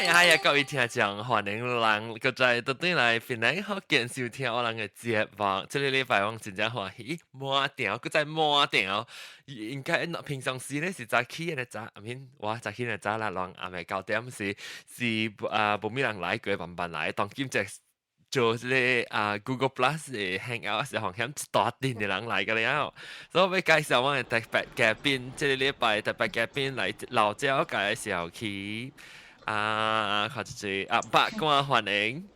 哎呀，各位聽眾，歡迎人個在到底來歡迎好見收聽我哋嘅節目。這個禮拜我真正歡喜，滿掉，個在滿掉。應該平常時咧是早起嘅早，I mean 我早起嘅早啦，人暗暝9點是冇咩人來過，慢慢來。當今隻做呢Google Plus 嘅 Hangout 時候，響一大堆嘅人嚟㗎了。所以我要介紹我嘅特別嘉賓，這個禮拜特別嘉賓嚟老鳥介紹起。或者八卦歡迎，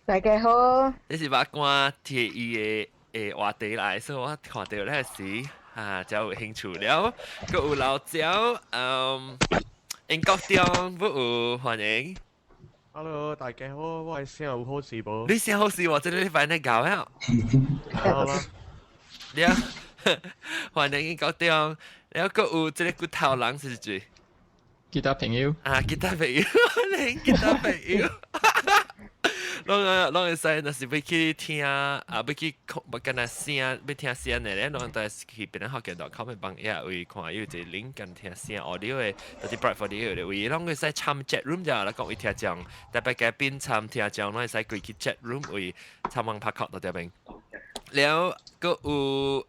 大家好。這是八卦提議嘅話題來，所以我看到咧時就有興趣了。個有老鳥，英國中不有歡迎。Hello， 大家好，我係聲好好事噃。你聲好事喎，這裡快啲搞啊！好啦，你啊，歡迎英國中，然後個有這個骨頭人是誰？吉他朋友吉他朋友，你吉他朋友，攏會使，若是要去聽要去跟他聲，要聽聲嘅咧，攏都係去邊學嘅.com 嘅幫嘢會看有一個 link 跟聽聲 audio 嘅，到啲 bright for 啲嘅位，攏會使參 chat room 就啦，講會聽眾，特別嘅邊參聽眾，攏會使過去 chat room 會參網拍殼到啲邊，แล้วก็有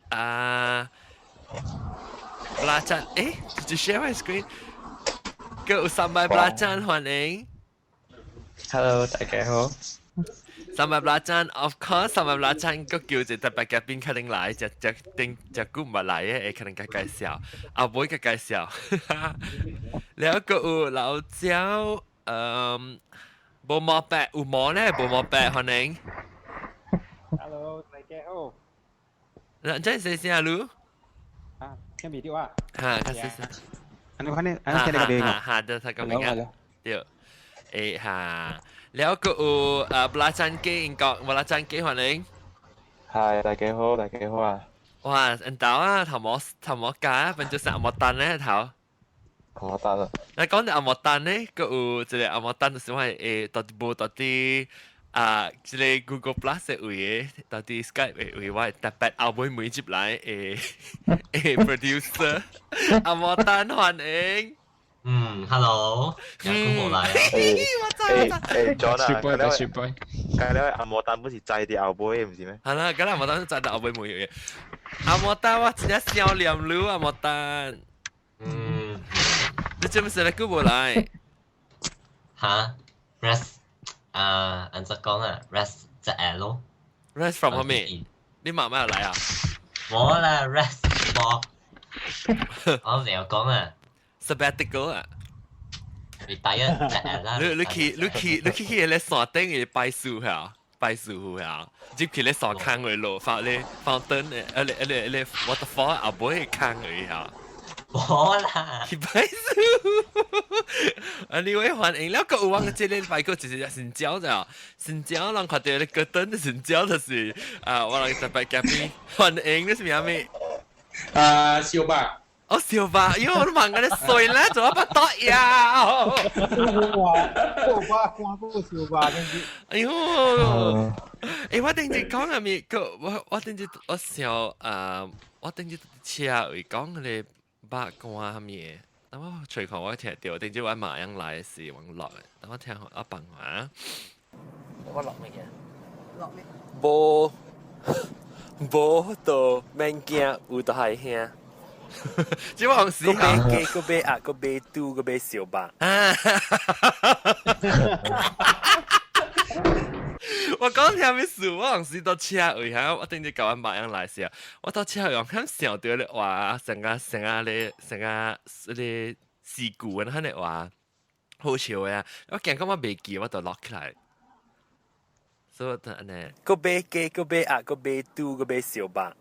belacan，就 share my screen。個有300 belacan 歡迎 ，Hello， 大家好。300 belacan of course 300 belacan 個叫做特別嘉賓肯定來，只股唔係來嘅，會可能介紹，後尾嘅介紹，แล้ว個有老鳥，無毛白有毛咧，無毛白歡迎。Hello， 大家好。嗱，真係寫路。聽唔到啊？嚇，寫。Ano kaya kabing? Ada sa kabing. Yo.แล้วก็belacan ke ingkok belacan ke歡迎。係，大家好，大家好啊！哇，人頭啊，頭毛假，變做成阿莫蛋咧頭。我得啦。你講到阿莫蛋咧，個有一個阿莫蛋就是話到啲一個 Google Plus 嘅位，到啲 Skype 嘅位，我特別後尾每接來producer 阿莫蛋歡迎。Hello，有冇嚟啊？John 啊，雪杯，咁你阿莫蛋本是制啲後背唔是咩？係啦，咁阿莫蛋制到後尾冇嘢。阿莫蛋我真係笑臉嚕阿莫蛋。你做乜事你估冇嚟？嚇 ，rest 按則講啊 ，rest 隻 L。Rest from 後面，你慢慢嚟啊！冇啦 ，rest for。我哋又講啊 ，sabbatical 啊！你第一隻 L 啦。你去咧山頂嘅拜樹下，拜樹下，接佢咧山坑嘅路，發咧 fountain 咧 waterfall 後尾嘅坑嘅下。冇啦，去拜樹。anyway 歡迎，แล้วก็有忘記咧拜個就是神鳥咋，神鳥人看到咧個燈的神鳥就是我人特別嘉賓歡迎，你是咩名？小白。哦，小白，因為我都問緊你衰啦，做乜不多呀？小白，哎呦，我頂住講下面個，我頂住我想我頂住車會講你八卦面，等我隨看我聽到，頂住我馬上來時往落嘅，等我聽下我笨話。我落乜嘢？落咩？無到免驚，有到係兄。只往時個杯個杯啊，個杯嘟個杯小白。我講聽咩事？我往時到車位嚇，我頂住舊晚馬上來時，我到車位響想到咧話，成個咧事故啊，肯定話好笑嘅。我驚咁我未記，我就落起來。所以就呢，個杯機個杯啊，個杯嘟個杯小白。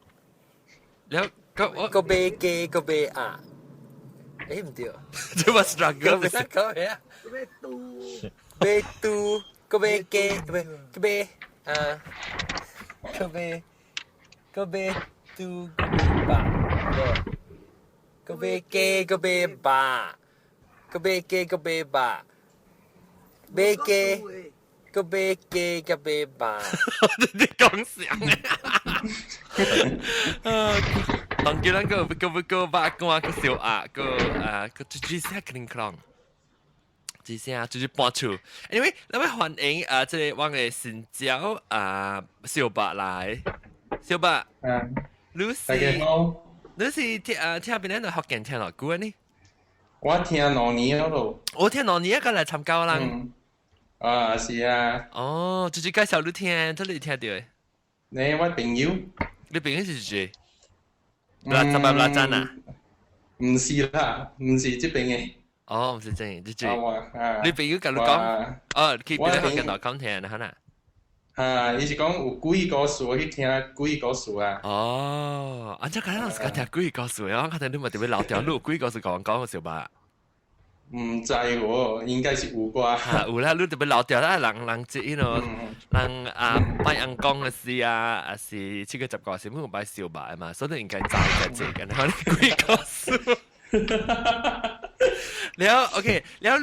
แล้วก็เบเกก็เบอ่ะ唔對จะมา struggle ไปสักเขาเนี่ยเบตูก็เบเกก็เบก็เบก็เบก็เบตูก็เบเกก็เบบาก็เบเกก็เบบาเบเกก็เบเกก็เบบา你講聲當叫咱個八卦個小鴨個豬豬聲肯定強，之前就是搬出。Anyway，咱们欢迎即个我嘅新椒小白来，小白，你大家是好，你是聽邊咧學緊聽落歌呢？我聽兩年嗰度，我聽到你一個嚟參加啦。是啊，哦，就是介紹你聽，這裡聽到嘅。你我朋友，你朋友是誰？十八拉贊啊？唔是啦，唔是這邊嘅。哦，唔是真嘅，這你朋友跟你講，佢邊咧學緊落講聽啊？嚇？伊是講有幾個數去聽幾個數啊？哦，安怎可能是講聽幾個數啊？我睇你咪特別老條路幾個數講個小白。唔知喎，應該是有啩。有啦，你特別老條啦，人即係咯，人擺人講嘅事啊，是七個十個是冇擺小白嘛，所以應該知嘅嘅，可能幾個數。แล้วโอเคแล้ว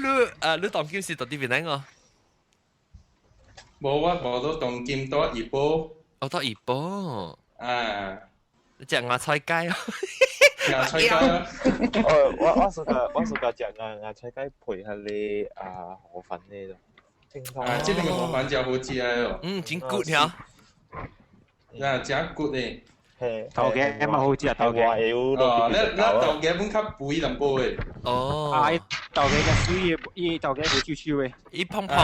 รู้ตอนกิมสิตอนที่เป็นไงอ๋อ冇啊，冇到當劍多一波。哦，到一波只牙菜雞啊，牙菜雞啊！我暑假食牙菜雞配下你河粉呢度，清湯。即係個河粉就好食咯。真 good 呀！真 good 嘅。頭嘅咪好似啊，頭嘅。你頭嘅本級背淡杯。哦。頭嘅嘅水，伊頭嘅會超超嘅。伊碰碰，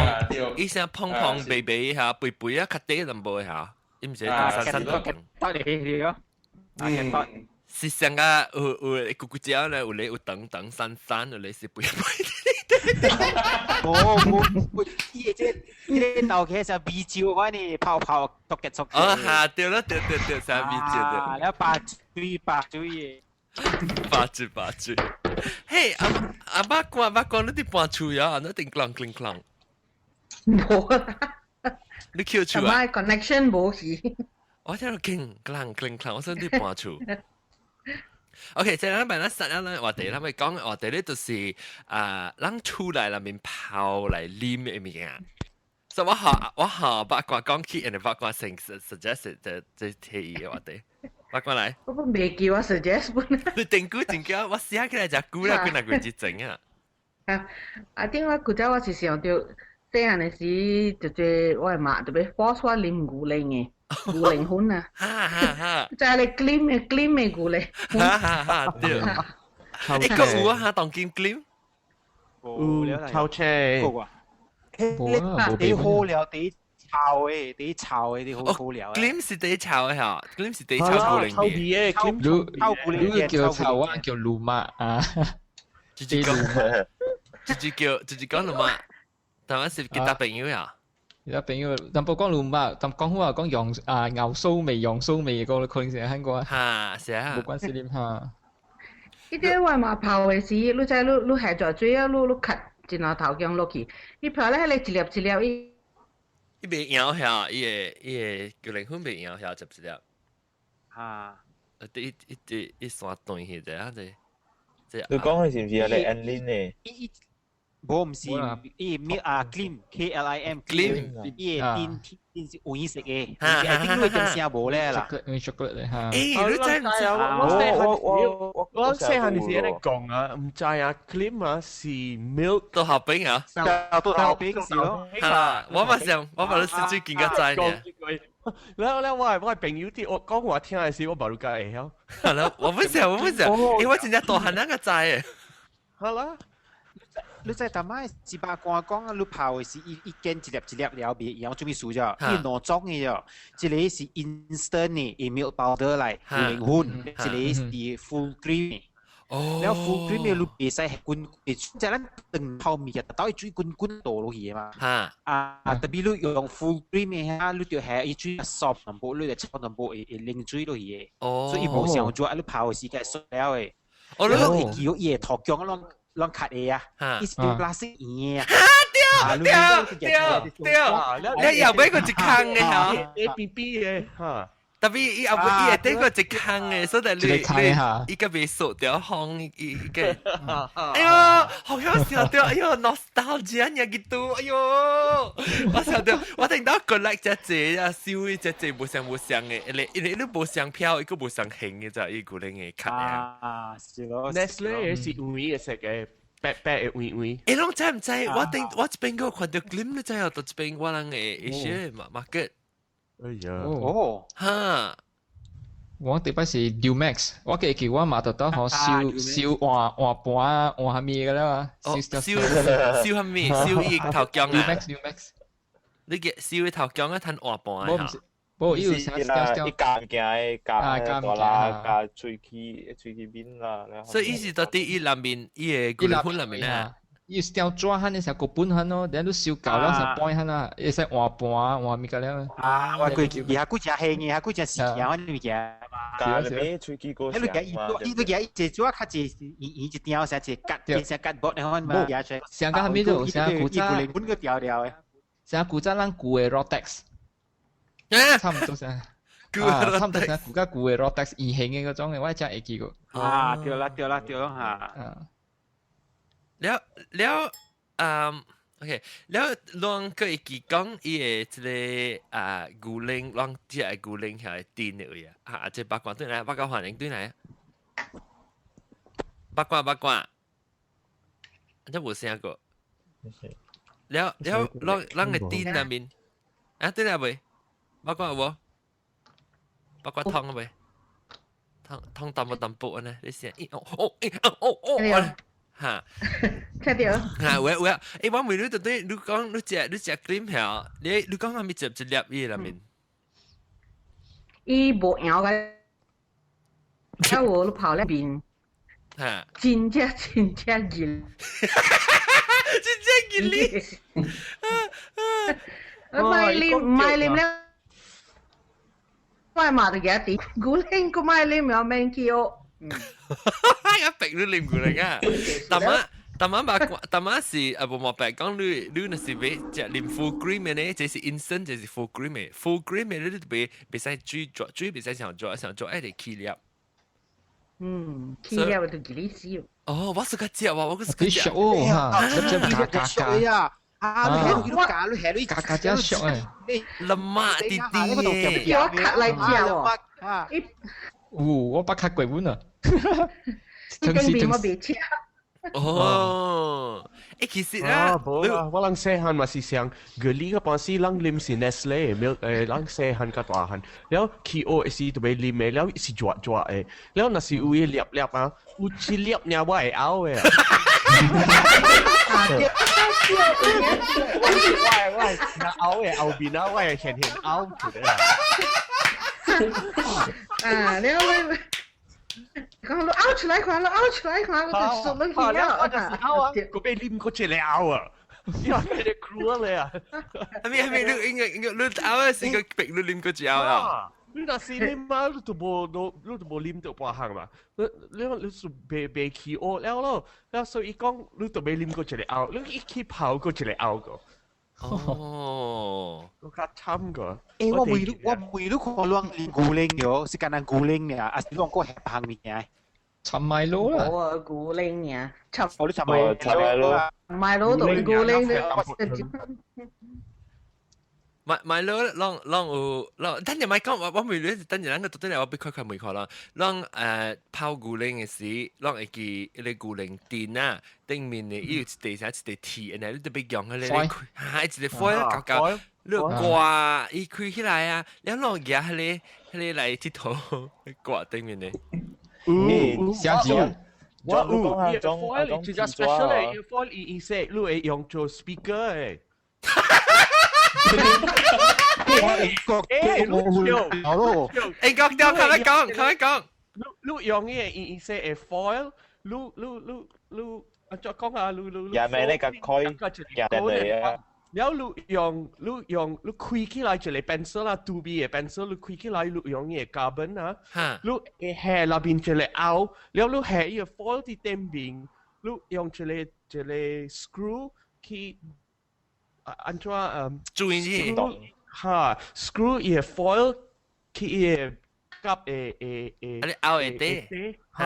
伊聲碰碰肥肥下，肥肥啊，較低淡杯下，伊唔使散散得。得你咯。是上啊，有咕咕椒咧，有你有等等散散，有你是肥肥。我即頭嘅就味椒嗰啲泡泡篤嘅篤。哦，嚇對啦，對，三味椒的。แล้ว八嘴。八嘴。嘿，八卦你啲搬出呀？你定啷啷？冇啦。你 Q 出啊？同埋 connection 冇事。我聽到啷，我想啲搬出。OK，即係咱咪實咱話題，咱咪講話題咧，就是咱出來裏面泡嚟啉嘅物件。所以我下八卦講起，人哋八卦成 suggest 即提議嘅話題。八卦嚟。我唔未叫我 suggest 本。你定估真嘅，我試下佢嚟隻估啦，佢嗱佢至整啊。I think 我覺得我是想到細漢嘅時，就係我係媽特別 force 我啉牛奶嘅。牛奶粉啊，就係你 glim 嘅牛奶。對。一個有啊，當 glim。臭車。你好了，啲炒嘅，啲好了。glim 是啲炒嘅嚇 ，glim 是啲炒牛奶嘅。你叫炒啊，叫魯麥啊。直接講魯麥，但係是其他朋友呀。而家朋友，但不講魯麥，但講好話講牛酥味嘅個，可能成日聽過啊。嚇，是啊。冇關係點嚇？呢啲我嘛泡嘅時，你在你下咗水啊，你咳一兩頭姜落去，你泡咧你一粒，伊袂搖下，伊個叫靈魂袂搖下，一粒。一山斷去啫，即。你講佢是唔是有你 Anlin 呢？我唔是，伊咩Glim KLIM，伊電是黃色嘅，係點會咁聲無咧啦？chocolate 咧嚇。誒，你真係我細漢時咧講啊，唔知啊 ，Glim 啊是 milk 到後邊啊，到後邊是咯。係啦，我咪你試最見嘅仔呢。แล้ว我係朋友啲，我講話聽嘅時，我冇解會曉。係啦，我唔知，因為真係大漢人嘅仔嘅。係啦。你在台灣只把講啊，你泡嘅是一間一粒了別，然後做咩事啫？伊兩種嘅啫，一個是 instant 嘅 milk powder 嚟牛奶粉，一個是 full cream 嘅。แล้ว full cream 嘅你別使係滾，即係咱等泡麵嘅，倒啲水滾倒落去嘛。特別你用 full cream 嘅嚇，你就係一水 soft 淡薄，你就炒淡薄會淋水落去嘅。所以冇上咗，你泡嘅時間熟了嘅。你會見到伊頭姜啷卡嘅啊，伊是用垃圾嘢啊！你又俾個一坑嘅嚇 ，ABB 嘅嚇。特別伊後尾伊係頂個一坑嘅，所以伊個未熟掉烘伊嘅。哎呦，好想笑掉！哎呦 ，nostalgia 嘢嘅哎呦，我笑掉，我聽到 collect 隻啊，燒一隻冇上嘅，你冇上飄，一個冇上興嘅就伊個咧嘅卡是咯。Nestle 是有嘅食嘅。白白的圆圆。誒，攏知唔知？我這邊個看到 glim 你知啊？到這邊我人嘅一些market。哎呀，哦，哈，我第擺是 Dumex，我記住我買到得可燒換盤換咩嘅啦嘛，燒下面，燒伊頭姜啊 Dumex，你嘅燒伊頭姜啊，攤換盤啊。哦，伊是啦，伊夾嘅夾多啦，夾喙齒邊啦。所以伊是到底伊內面伊嘅骨盆內面啊。伊條抓หั่嘅時候個本หั่咯，等都燒夠啦，就擺หั่啦，會使換盤換咩嘅咧？啊，我佢而下嗰隻輕嘅，下嗰隻時間我呢隻。夾你咩喙齒個？你個伊個嘢一做卡住，伊一條成隻吉，變成吉薄你看嘛，嘢出。成個係咩度？成個古仔，本個條條嘅。成個古仔咱古嘅 Rotex。差唔多先，差唔多先，古家古嘅 Rotex 異形嘅嗰種嘅，我真係會記過。啊，對啦嚇。แล้วโอเคแล้วลองก็อีก講伊嘅即個古靈，ลอง即係古靈係電嘅位啊，即係八卦對嚟，八卦環境對嚟啊，八卦，真冇聲過。แล้วลอง嘅電入面啊，對嚟未？八卦喎，八卦湯未？湯淡薄呢？你先，哈，聽到？我，我每日都對你講，你隻 cream 係，你講係咪接一粒嘢入面？伊無搖嘅，然後我跑那邊，真正熱，唔係啉咧，我買到幾點？古靈個買啉有免去哦。一逼都念過嚟噶，但係是冇白講你那是俾只念 full cream 嘅呢，這是 instant，這是 full cream 嘅 ，full cream 嘅你都俾使煮俾使上做一定起粒。起粒我都幾哩少。哦，我是個只話，我個是個只。哦哈，你呀，你係你格只熟誒，林媽啲啲，我卡嚟只喎。我把卡鬼碗啊！你跟邊我別吃。哦，其實啊，我諗細漢嘛是想，嗰啲個幫是諗啉是 Nestle milk諗細漢個大漢，แล้ว KO 是特別啉嘅，แล้ว是抓嘅，แล้ว那是會粒啊，有一粒呢我係拗嘅。喂，那拗嘅後邊啊，我係顯拗住嘅。啊，你講你拗出來看，我就說你去啊！個被啉過去嚟拗啊！呀，你哋 cruel 嚟啊！係咪你拗啊？是個逼你啉過去拗啊！你那是你媽，你都冇啉到半行嘛？你是被氣惡了咯，แล้ว所以講你都未啉過去嚟拗，你一起跑過去嚟拗個。哦，我較慘個。誒，我每都看兩年古靈咗，是間難古靈嘅，啊，是兩個係行面嘅。尋米佬啦。我啊古靈呀，我都尋米佬。買佬同古靈嘅。買佬讓，等陣咪講，我每日等陣咱個到底嚟我俾開每個啦，讓泡古靈嘅時，讓會記你古靈電啊，頂面嘅要一地下一地鐵，然後你特別用嘅咧，係一個火搞搞，你掛伊開起來啊，然後攞嘢喺嚟鐵頭掛頂面嘅。下集啊！我foil 就係 special 嚟，foil 意思你會用做 speaker 誒。講，你用嘅意思係 foil，你再講下，也咪呢個開人嚟啊！แล้ว你開起來就係 pencil 啦 2B 嘅 pencil 你開起來你用嘅 carbon 啊你係那邊就係拗แล้ว你係一個 foil ที่เต็ม邊你用就係 screw 去อันว่า注意啲哈 screw 一個 foil 去กับอันนี้เอาเต哈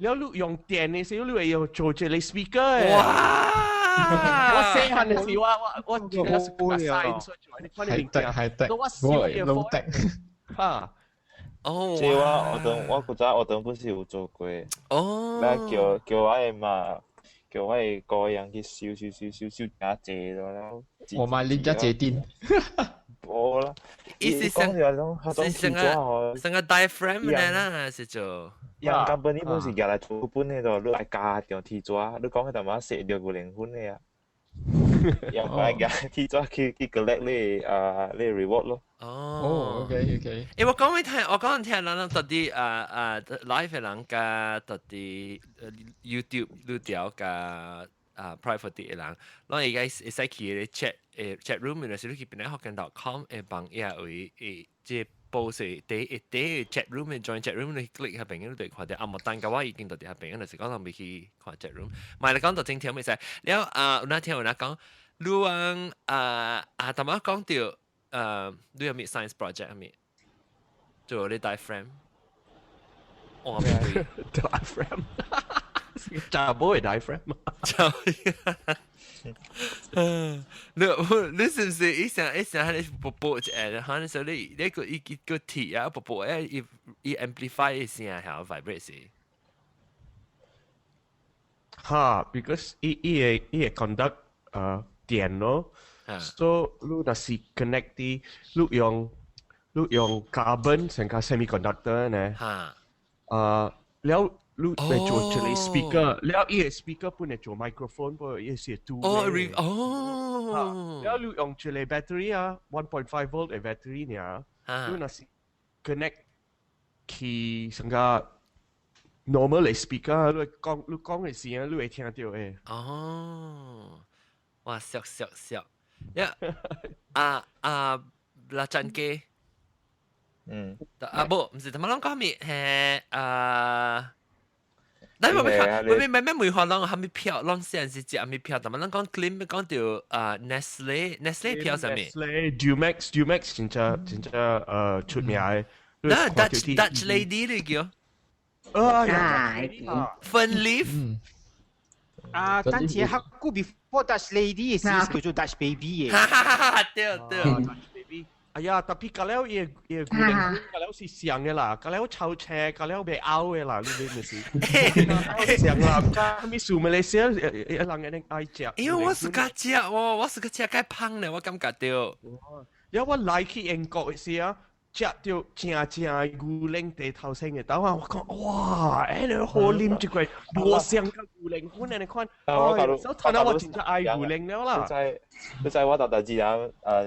แล้ว你用電嘅時候你會用做就係 speaker 哇！我細漢嘅時我記得是個 science 出嚟，你看你明白？我小嘅老的，哈，哦，即係我覺得不是有做過，哦，那叫我嘅嘛，叫我哋個人去燒假借咯，我買廉價借電。我啦，意思成個 diaphragm 咧啦，是做。人根本呢本是夾嚟做本呢度，你係加條鐵咗，你講嘅就話食掉個靈魂咧啊！又唔係夾鐵咗，佢collect 呢 reward 咯。哦，OK。我講聽人特啲live 嘅人加特啲YouTube 錄條嘅private 啲嘅人，我而家會使去啲chat room 嗰時，你去邊咧學緊.com 誒幫一位即係報時第 chat room 嘅 join chat room 你 click 下邊嗰度看到阿莫丹嘅話已經到啲下邊嗰陣時講到未去看 chat room， 唔係你講到正條咪使，了有那天有人講，你講頭先講到你有咩 science project 係咪？做啲 diaphragm， 我未對 diaphragm， 就冇係 diaphragm。你是唔是一想你播播誒，可能時候你個一個鐵啊，播誒一 amplify 嘅聲係 vibrate。哈 ，because 伊個 conduct 電咯，所以你若是 connect 啲，你用 carbon 成個 semiconductor 呢，了。你嚟做出嚟 speaker， แล้ว依個 speaker 本嚟做 microphone 噃，依是 two way。แล้ว你用出嚟 battery 啊 ，1.5 volt 嘅 battery 呢，你那是 connect 去成個 normal 嘅 speaker， 你講嘅聲，你會聽到嘅。哦，哇，熟，呀，辣真機，唔是，頭先講咩係但係咩梅花浪係咪票浪先是只係咪票？但係講 claim 講到Nestle 票上面 Dumex 真係出名嘅。Dutch Lady 嚟叫。Fun Leaf。但係黑古 before Dutch Lady 是叫做 Dutch Baby 嘅。對。哎呀，tapi kalau ia guling kalau si siang嘅啦，kalau 抽車，kalau 被拗嘅啦，呢啲咪是。siang啦，kami su Malaysia 一人嘅啲愛食。我是個食喎，我是個食該胖咧，我感覺到。因為我來去英國嘅時候，食到正古靈地頭先嘅，但我講哇，誒你好啉住佢，多香嘅古靈款你看，手睇到我真係愛古靈了啦。你知我特自然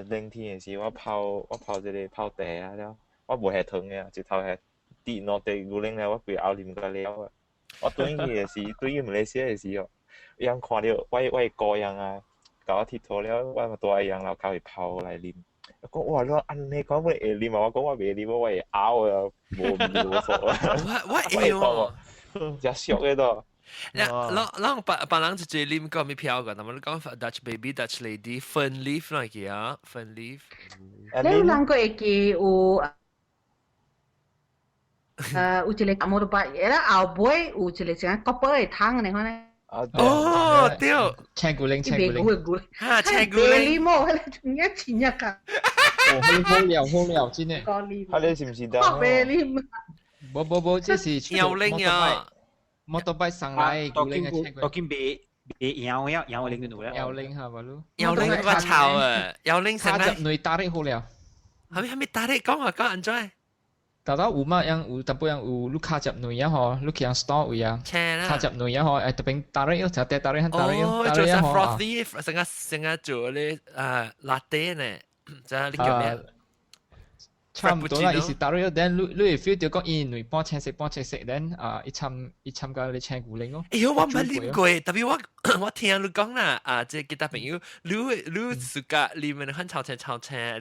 冷天嘅時，我泡這個泡茶啊了，我冇係糖嘅，直頭係跌落地古靈咧，我佢咬黏個了啊。我對佢嘅時，對於馬來西亞嘅時哦，樣看到我個人啊，搞我鐵頭了，我咪多一樣，然後搞去泡嚟啉。我講哇，你按你講我會啉啊，我講我未啉，我會咬啊，冇錯啊。我會喎，真俗嘅都。嗱，別人就最啉講咩票㗎，但係你講 Dutch Baby、Dutch Lady、Fun Leaf 嚟嘅啊 ，Fun Leaf。你有諗過會記有一個motorbike，然後後背有一個像 copper 嘅湯你看咧。哦，對，青古靈，青古靈，冇，係你一前一㗎。好料，真係。係你是唔是得？冇，這是搖鈴啊！motorbike 上來，古靈嘅青古靈。我見別搖鈴嘅路咧。搖鈴係咪咯？搖鈴個潮啊！搖鈴上來。卡入內打得好料。係咪打得講安怎？大家有嘛？有淡薄樣有你卡入內啊！嗬，你去樣 store 位啊，卡入內啊！嗬，特別打得要就打得做成 frothy，成個做啲latte 呢，就係你叫咩？差唔多啦，意思打得等你會 feel 到講伊內半青色，等一參加你青古靈咯。我唔係啉過，特別我聽你講啦，即係其他朋友，你自家裡面很炒青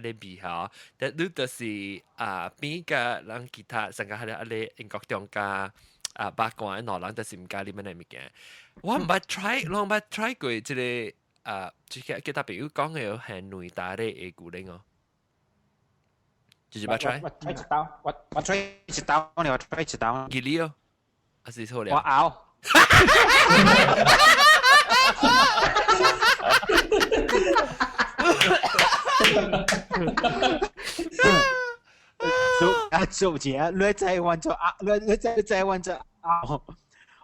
你味嚇，但你就是邊個人其他成個係你英國中家八卦內人，就是唔加裡面嘅物件。我唔係 try 過即係即係其他朋友講嘅係內打嘅古靈哦。就是把 try， 我 try 一刀，我 try 一刀。幾粒哦？還是錯了？我咬。做嘢，你再玩咗咬，你再玩咗咬。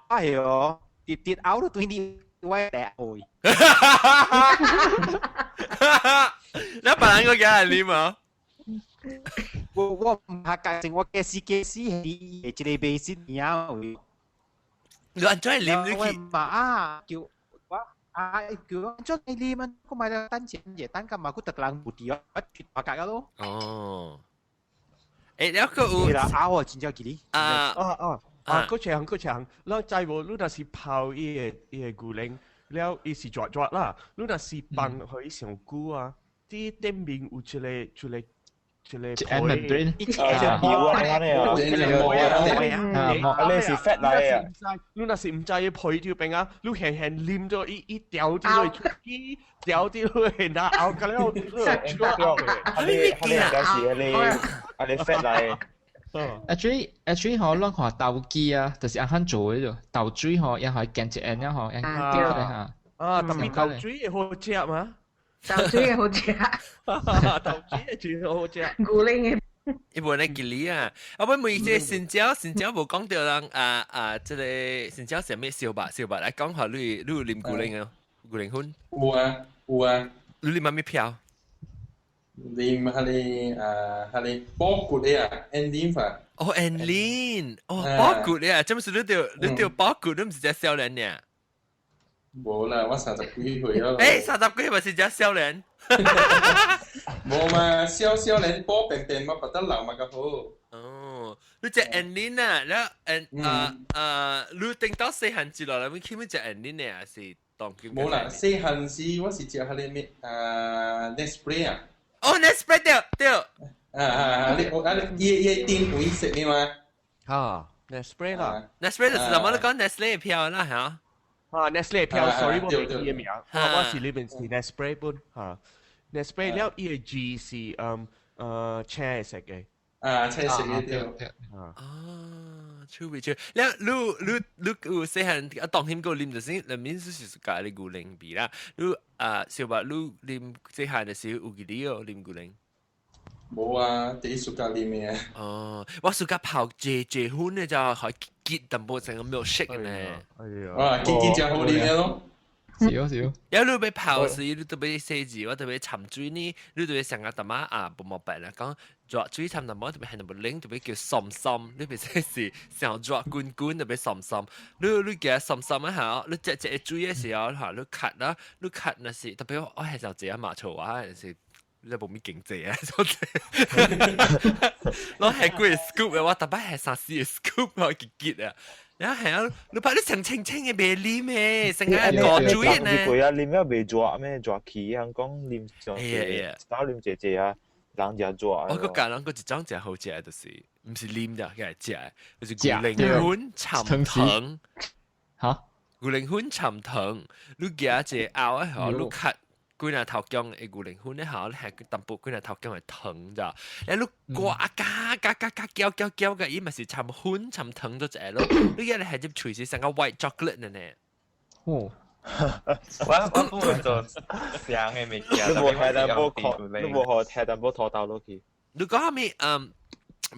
哎呦，跌咬到對你我第會。你別人個嘅係你嘛？我唔係介紹我嘅司係一個背先呀。你安怎念你去？嘛啊叫我叫我將你念啊，我買咗單錢嘢單㗎嘛，佢特冷無地啊，一絕白格咯。哦，誒，有個有啦，我真正記你。嗰場，แล้วใจบ่รู้น่ะสิเผาอีกูเล้งแล้วอีสิจอดๆล่ะรู้น่ะสิปัง佢上古啊啲頂面有一個Anne Madrid 有啊，你是 fat 嚟啊？你那是唔知要配條餅啊？你輕輕黏咗一掉啲落去，掉啲落去，然後咬緊你 fat 嚟。actually 嗬，咱看豆機啊，就是按肯做嘅啫。豆水嗬，也係揀一按呀嗬，按叫嚟嚇。特別豆水也好食嘛。豆水也好食，豆水最好食。牛奶嘅。一般嚟吉利啊，我問每隻新椒冇講到人即係新椒係咩燒白嚟講下你有啉牛奶啊，牛奶粉。有啊。你啉咩票？啉係你波骨嘅啊 ，ending 法。哦 ，ending， 哦，波骨嘅啊，真係你條波骨都唔是隻少年嘅。冇啦，我30幾歲咯。誒，30幾歲咪是隻少年？冇嘛，少年波平定嘛，不得流嘛個好。哦，你隻 ending 啊，แล้ว你定到細漢之後，你見咩隻 ending 咧？是當叫冇啦，細漢時我是食係你咩Nespresso 啊。哦 ，Nespresso 對。你店會食咩嘛？啊 ，Nespresso 啦 ，Nespresso 是什麼？你講 Nestle 票啦嚇。Nestle 票 ，sorry 我未記嘅名，我是裏邊是 Nespresso 本嚇 ，Nespresso แล้ว依個 G 是車食嘅。車食嘅對。超別超，แล้วลูก細漢啊，當天個啉就是裡面是咖喱牛奶味啦。你小白你啉細漢嘅時候有幾啲哦啉牛奶？冇啊，第一暑假啉嘅。哦，我暑假泡蔗粉咧就可以結淡薄成個 milkshake 咧。哇，結就好啉嘅咯。少。有你要泡時，你特別細緻，我特別沉水呢，你特別成個淡啊，不冇白啦，講熱水沉淡薄，特別係淡薄冷，特別叫滲，你別說是成熱滾，特別滲，你叫滲一下，你隻水嘅時候嚇，你咳啦，你咳那是特別我係就這樣麻醋啊，是。你冇咩經濟啊！我係貴 scoop 嘅，我特別係三四 scoop 我結啊！然後係啊，你拍啲清嘅味啉咩？成日過嘴呢？佢啊，啉咗未抓咩？抓起香港啉上嘅，打啉姐啊，人就抓。我個家人個一種真好食，就是唔是啉的，佢係食，就是牛奶粉摻糖。嚇？牛奶粉摻糖，你夾一熬一下，你咳。佢那頭姜嘅牛奶粉咧，好咧係淡薄佢那頭姜係糖咋，然後你掛加攪嘅，伊咪是摻粉摻糖咗隻咯，你而家係只隨時成個 white chocolate 呢？哦，我不會做上嘅物件，你冇睇淡薄睇淡薄拖到落去。你講咩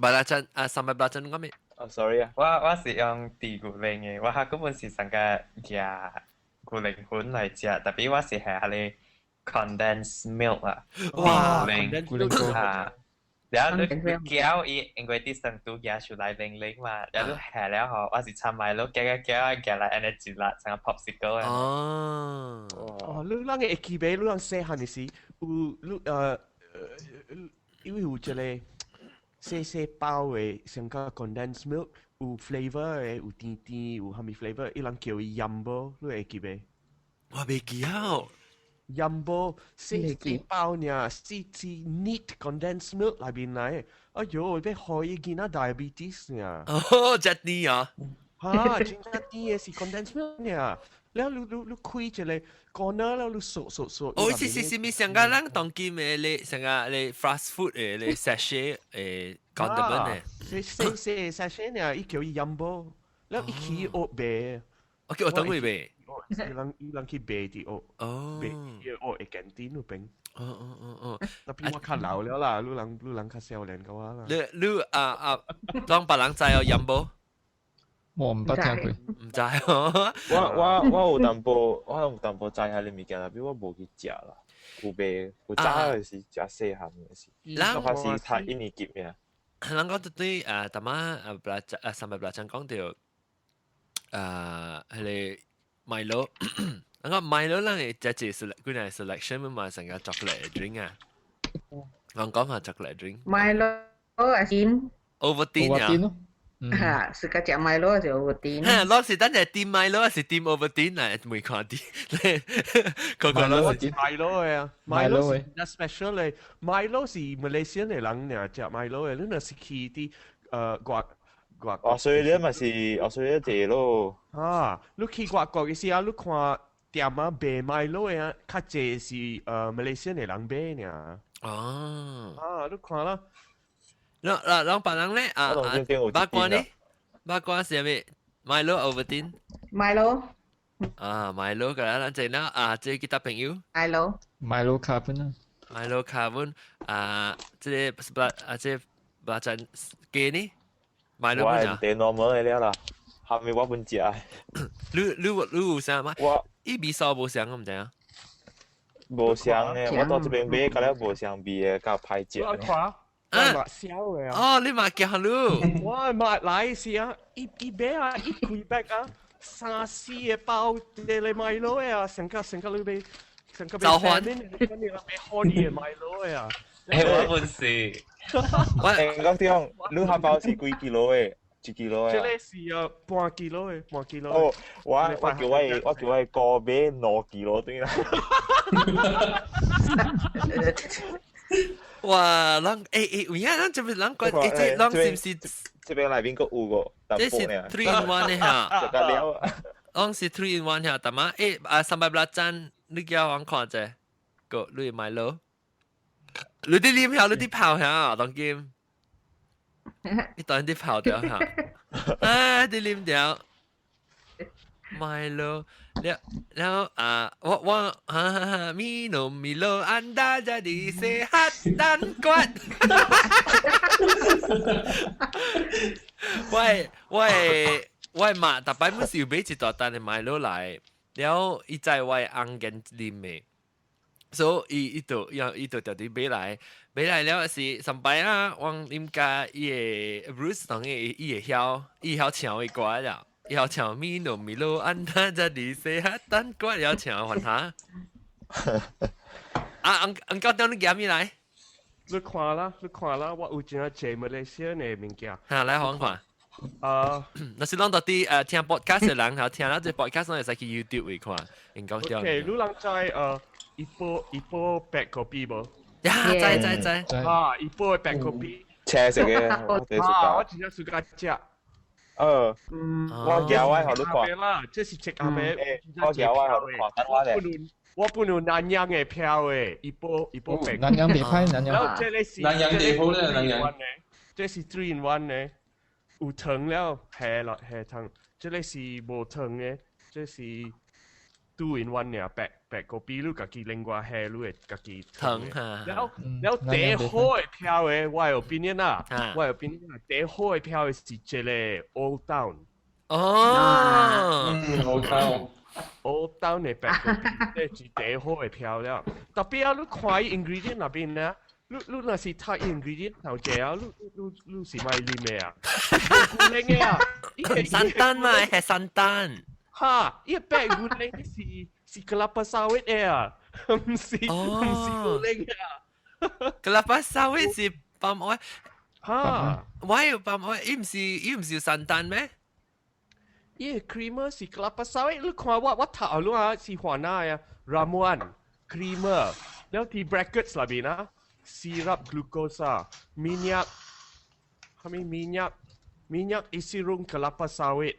？belacan 三百belacan 你講咩？sorry 啊，我是用地牛奶嘅，我根本是成個嘅牛奶粉嚟食，特別我是係喺你。condensed milk 啊，哇，啊，然後你攪因為啲生都攪出來零嘛，然後下了後我是參埋咯，攪來安尼煮啦，成個 popsicle 啊。哦，你啷個會記俾你啷細漢嘅時，有一個細包嘅成個 condensed milk，有 flavour 嘅，有甜，有蝦米 flavour，伊啷叫伊飲波，你會記俾？我未記啊。Yumbo 4包呢，4 neat condensed milk 裏邊嚟，哎呦，俾可以見到 diabetes 呢。哦，真啲啊！嚇，真啲嘅是 condensed milk 呢，แล้ว你開住嚟講啦，แล้ว你索。哦，是咪成個人當見嘅你成個你 fast food 嘅你 sachet 講得乜呢？係 sachet 呢，伊叫 Yumbo，แล้ว伊起惡味。OK， 我等會味。伊人去買啲屋，買啲屋嘅canteen嗰邊。特別我較老了啦，你人較少年嘅話啦。你當別人知有飲無？我唔捌聽過。唔知哦。我有淡薄知下你物件啦，比如我無去食啦。有賣有早嘅是食細漢嘅是，哪怕是太印尼級嘅。人講對大媽三百講到係Milo， 人講 Milo 啦，你只係佢係 selection 嘛，成個 chocolate drink 啊。我講下 chocolate drink。Milo asin。Ovaltine 啊。Ha, suka cak Milo aja Ovaltine. Ha, lo si tan team Milo si team Ovaltine lah, mui看啲。個咯是 Milo 嘅啊 ，Milo 是 special 嘅 ，Milo 是 Malaysia 嘅人嚟食 Milo 嘅，你那是去啲外哦，所以你咪是哦，所以啲咯。啊，你去外國嘅時候，你看店啊賣 Milo 嘅啊，較濟是Malaysia 嘅人賣嘅。哦。啊，你看啦。讓別人咧八卦呢？八卦是咩 ？Milo Ovaltine。Milo。Milo 個啦，即係啦即係其他朋友。Milo Carbon 啊。Milo Carbon 即係巴陣嘅呢 ？Milo 我係電 normal 嘅啦，後面我本食。你有啥嗎？我伊味素無香，我唔知啊。無香嘅，我到這邊買個咧無香味嘅，較歹食嘅。我買燒嘅哦，你買幾盒咯？我買來時啊，一杯啊，一開杯啊，3、4嘅包你買落嘅啊，成個裏邊，成個交換，你啦，俾開啲嘅買落嘅啊。我本事，我講啲，你下包是幾kg嘅？1 kg嘅。這裡是半 kg 嘅，半 kg。哦，我叫我個杯2 kg 對啦。哇！人有影，人這邊人講即人是唔是？這邊內邊個有個，這是 3 in 1嘅嚇。食得了。我是3 in 1嚇，但嘛300你叫我看者，個你買咯。你啲黏下，你啲泡下，當劍。你當啲泡掉下，啲黏掉。買咯。แล้วว่ามีโลอันดาจะดีเซฮัดดันกวด喂嘛特別唔是要買一大單嘅買落來แล้ว伊在我安間啉嘅所以伊就特地買來了是上擺啊往啉加伊嘅 Bruce 同伊會曉唱嘅歌了要唱米露安那จะดีเสียตันก็要唱還下อังก็當你講咩來？你看啦，我有真係謝馬來西亞嘅物件。嚇，來我看。那是啷到啲聽 podcast 嘅人，後聽啦，即 podcast 我係使去 YouTube 嚟看，應該啲。OK，你人知一波白咖啡無？呀，知。啊，一波白咖啡。車食嘅，我真係暑假食。我叫我學你看啦，這是食咖啡。我叫我學你看，等我嚟。我本來南洋嘅票誒，一波白。南洋地派，南洋。然後這裡是南洋地鋪咧，南洋。這是3 in 1嘅，有糖了，下糖。這裡是無糖嘅，這是2 in 1嘅白咖啡，你自己另外下你會自己糖嚇。然後第好嘅票誒，我有邊啲啊？第好嘅票係這個 Old Town。哦，Old Town 嘅白咖啡，即係第好嘅票了。特別啊，你看伊 ingredient 那邊咧，你那是睇 ingredient 頭隻啊，你是買啲咩啊？古靈嘅啊，山丹嘛，係山丹。哈，伊白古靈是 kelapa sawit 嘅啊，唔是古靈嘅啊。kelapa sawit 是palm oil。哈，我有 palm oil，伊唔是山丹咩？伊 creamer 是 kelapa sawit，你看我頭路啊是華納呀 ramuan creamer，แล้วที่ brackets 裏邊啊 syrup glucose minyak，係咪 minyak isi rum kelapa sawit，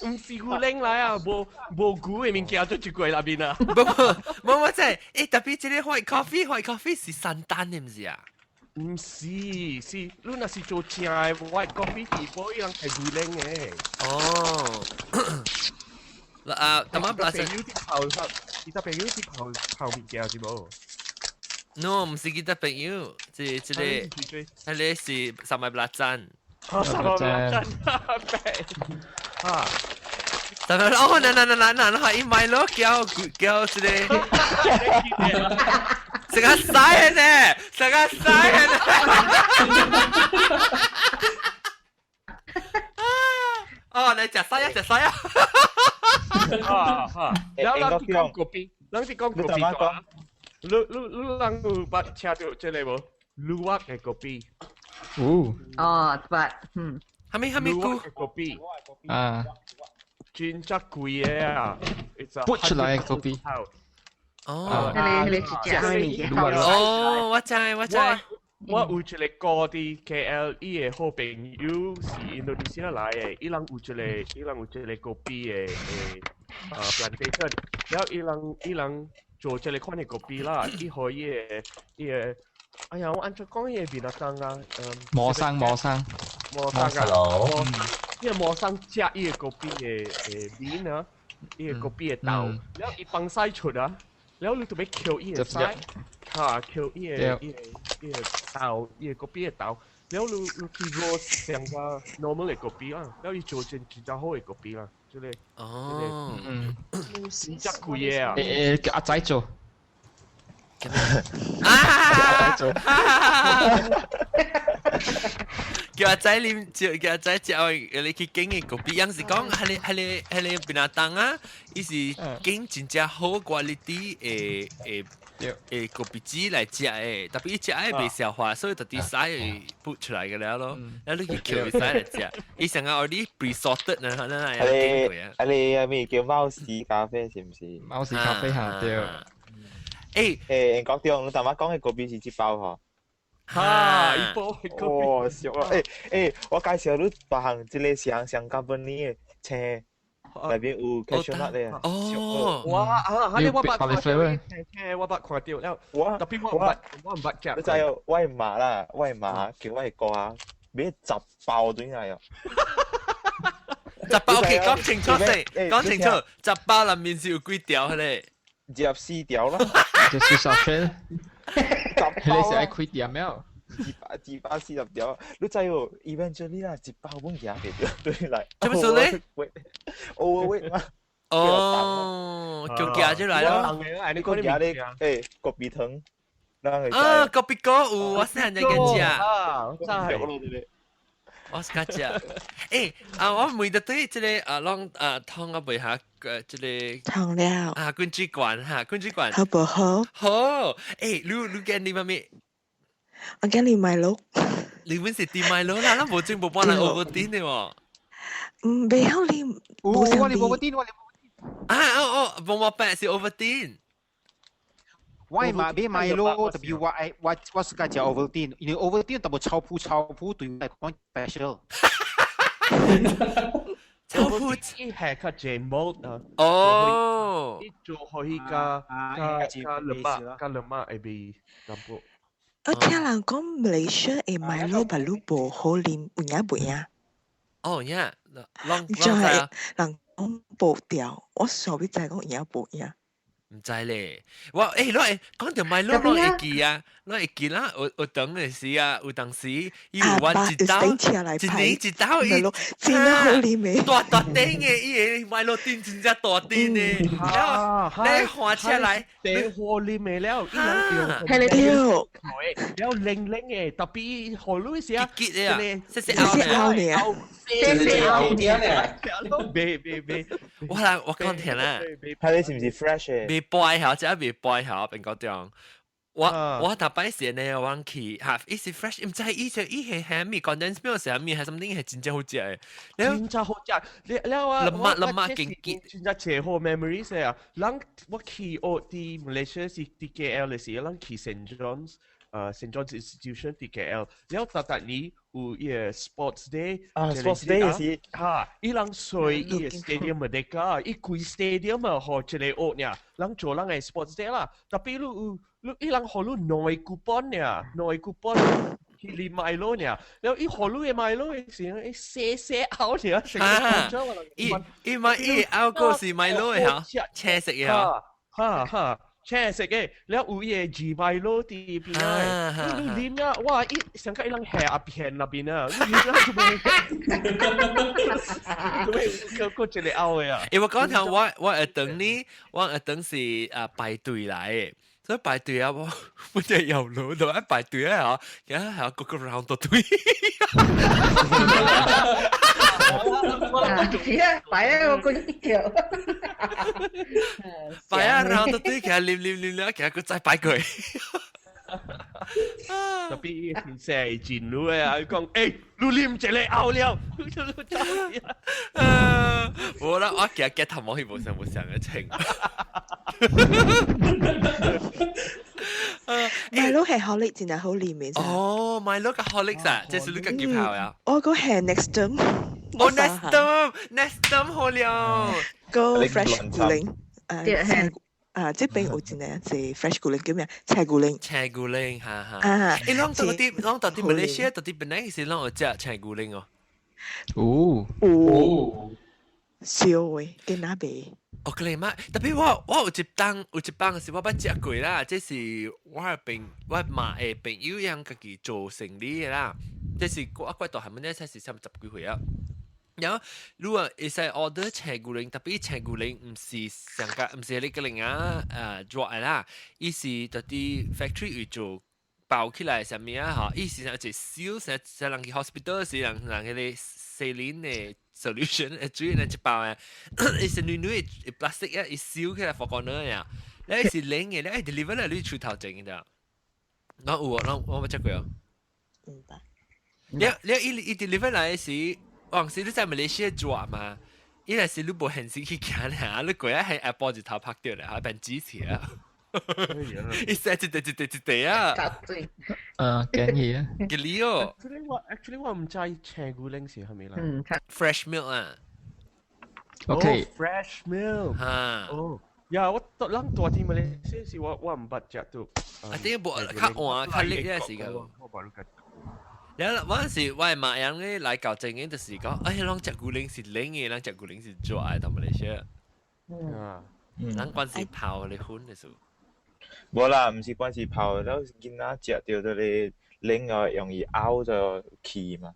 唔是古靈嚟啊，冇古嘅物件都最貴裏邊啊。冇真係，特別即係 white coffee 是山丹嘅唔是啊？唔是，你那是做正嘅 white coffee 地波一樣係古靈嘅。哦，咁啊，朋友啲泡物件是冇。No， 唔是佢啲朋友，即係係你是300 30秒啊！但係哦，嗱，係買咯，叫即係成日嘥嘅啫，成日嘥嘅啫。哦，你食嘥啊！แล้วเราที่กองกบปีแล้วที่กองกบปีก่อนรู้ลังบัดเชียร์เจเลยบ่รู้ว่าไงกบปีอ๋อบัด係咪รู้ว่าไงกบปีจินจักกุยอ่ะพูด出來กบปี哦，你只哦，我知。我有一个哥伫 KL， 伊个好朋友是印度尼西亞來嘅，伊人有一個咖啡嘅plantation，然後伊人做一個款嘅咖啡啦，伊可以個，哎呀，我按照講伊個邊個當啊？磨生啊，伊個磨生食伊個咖啡嘅面啊，伊個咖啡嘅豆，然後伊放曬出啊，然後你特別扣伊個曬。扣伊個豆，伊個咖啡嘅豆，然後你去 roast 成個 normal 嘅咖啡啊，然後伊做成真正好嘅咖啡啦，即係哦，真正貴嘢啊！叫阿仔做，叫阿仔念，叫阿仔教你去經嘅咖啡，有時講係你邊啊當啊，伊是經真正好 quality 誒咖啡機來食誒，特別伊食誒袂消化，所以特啲曬會出來嘅了咯。然後你去撬佢曬嚟食，伊成日我啲 pre-sorted 呢，可能係有經過啊。你咩叫貓屎咖啡是唔是？貓屎咖啡嚇對。誒，講啲你大媽講嘅咖啡是一包嗬。哈，一包嘅咖啡。哦，熟啊！我介紹你別行一個上加本呢嘅車。內邊有 cashew nut 咧，哦，哇你我捌看到，我捌看到了，特別我唔捌夾。你知有我係媽啦，我係媽叫我係哥啊，俾10包對嚟啊！10包 OK， 講清楚先，講清楚，10包入面是有幾條咧？14條啦，就是少圈，你是愛開店咩？240條，你知喎 ？eventually 啦，10包本嘢對嚟。做乜事咧？overweight 嘛。哦，就夾出嚟咯。你個嘢咧，咖啡糖，啊，咖啡果有，我細漢就咁食。真係。我是咁食。我每日對即個啷湯我背下即個湯了。君主館君主館。好不好？好。你見你乜咩？我驚你買咯。你本是點買咯啦？咱無正無幫人 overtin 嘅喎。未好你冇上邊。我哋冇白是 overtin。我買買咯，特別我是家食 overtin， 因為 overtin 特別超鋪對我嚟講 special。超鋪一係佢全部啊。哦。一做可以加兩碼會被咁多。我聽人講Malaysia嘅買咯白魯無好啉，有影啊？哦呀，就係人講無掉，我上邊就係講有無影。唔知咧，我你講條買咯，我會記啊，我會記啦，有當嘅時啊，有當時伊有玩一刀，一刀，真係好啉嘅，大頂嘅，伊個買咯頂真正大頂嘅，然後你換車來，你好啉嘅了，係你屌，然後零嘅，特別好耐時啊，結啊，細拗你啊，未，我講聽啦，睇你是唔是 fresh 嘅？未擺好，即係未擺好，邊個講？我大擺時呢，我去嚇，伊是 fresh，唔知係伊係係咪 condensed milk 係咪係 something 係真正好食嘅？真正好食，你話諗勁結，真正切好 memories 係啊！人我去啲 Malaysia 是啲 KL 嘅時，人去 St. John's Institution 啲 KL，然後特年有一個 sports day，sports day 是嚇，伊人睡伊個 stadium 咪得㗎，伊貴 stadium 啊，學一個屋呢，人做人嘅 sports day 啦，特別伊人學你內 coupon 呢，內 coupon 去你買咯呢，然後伊學你嘅買咯嘅時候，伊寫out呢，成個伊買伊拗個是買咯嘅嚇，車食嘅嚇。車食嘅，你有嘢2米咯啲邊啊？你黏啊！哇！成個一兩下啊片那邊啊，你黏啊做咩？個這裡拗嘅啊！因為嗰條我係等你，我係等是排隊嚟嘅。所以排隊啊，我就由路到一排隊咧嚇，而家係個 round 到隊。擺啊個條，擺啊 round 到隊，其實黏，其實佢再擺佢。特別件事係賤佬啊！講你黏住你拗了，冇啦，我其實 get 頭冇去冇上嘅情。Milo 係好力，真係好黏嘅。哦，Milo 嘅好力啊，即係你嘅機炮呀。我個係 Nestum。哦 ，Nestum 好了。個 fresh 古靈，即邊有真係隻 fresh 古靈叫咩？車古靈。車古靈，嚇。誒，啷到啲 Malaysia 到啲 Penang 是啷個隻車古靈哦。哦。少誒，嘅那邊。我佢哋買，特別我有一檔嘅時，我捌食過啦，即是我媽嘅朋友樣家己做生意嘅啦，即是我度係咪咧？才是30幾歲啊。然後如果會使 order 青姑靈，特別青姑靈唔是上架，唔是你個靈做嘅啦，伊是嗰啲 factory 去做包起來上面啊，伊是上一燒成人去 hospital 是人嗰啲saline嘅。solution 主要係一包啊，伊是女嘅 plastic 啊，伊燒起來放個呢呀，你是冷嘅，你 deliver 嚟你出頭整嘅，我有啊，我冇食過啊。明白。你 deliver 嚟時，往時你在馬來西亞做嘛，伊係是你冇現時去揀啊，你嗰日喺 Apple 字頭拍掉嚟，係變支持啊。伊寫一地啊。建議啊。建議哦。Actually 我唔知青姑靈是係咪啦？Fresh milk 啊。OK。Fresh milk。嚇。哦。呀，我當天咪你先是我唔捌食到。啊，啲冇較換較叻嘅時候。有嗰陣時，我係買人咧嚟搞正經，就是講，哎，啷隻姑靈是冷嘅，啷隻姑靈是dry，同埋你寫。啷關係泡你款嘅數。冇啦，唔是關係泡，都見啊食到到你冷又容易拗咗氣嘛。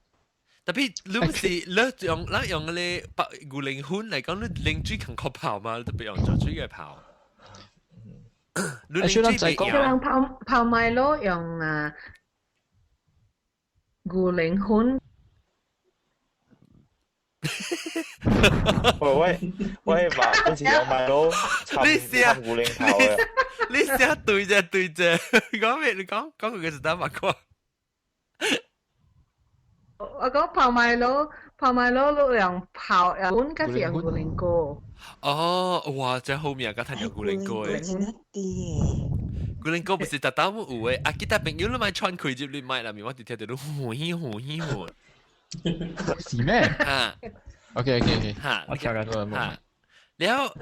特別你唔是你用嗰啲白牛靈款嚟講，你冷水更可泡嘛？特別用咗水嘅泡。你冷水未用泡米咯，用牛靈款。我話好似有買到參古靈泡嘅。你寫對啫，講咩？你講佢嘅是打乜歌？我講泡米佬用泡碗，加是用古靈歌。哦，哇！真好味啊！家睇有古靈歌嘅。古靈歌不是特登有嘅，啊！記得朋友你買穿佢接你買啦，面我哋聽到都歡喜。是咩？啊 ，OK，嚇，我聽緊都係嚇。然後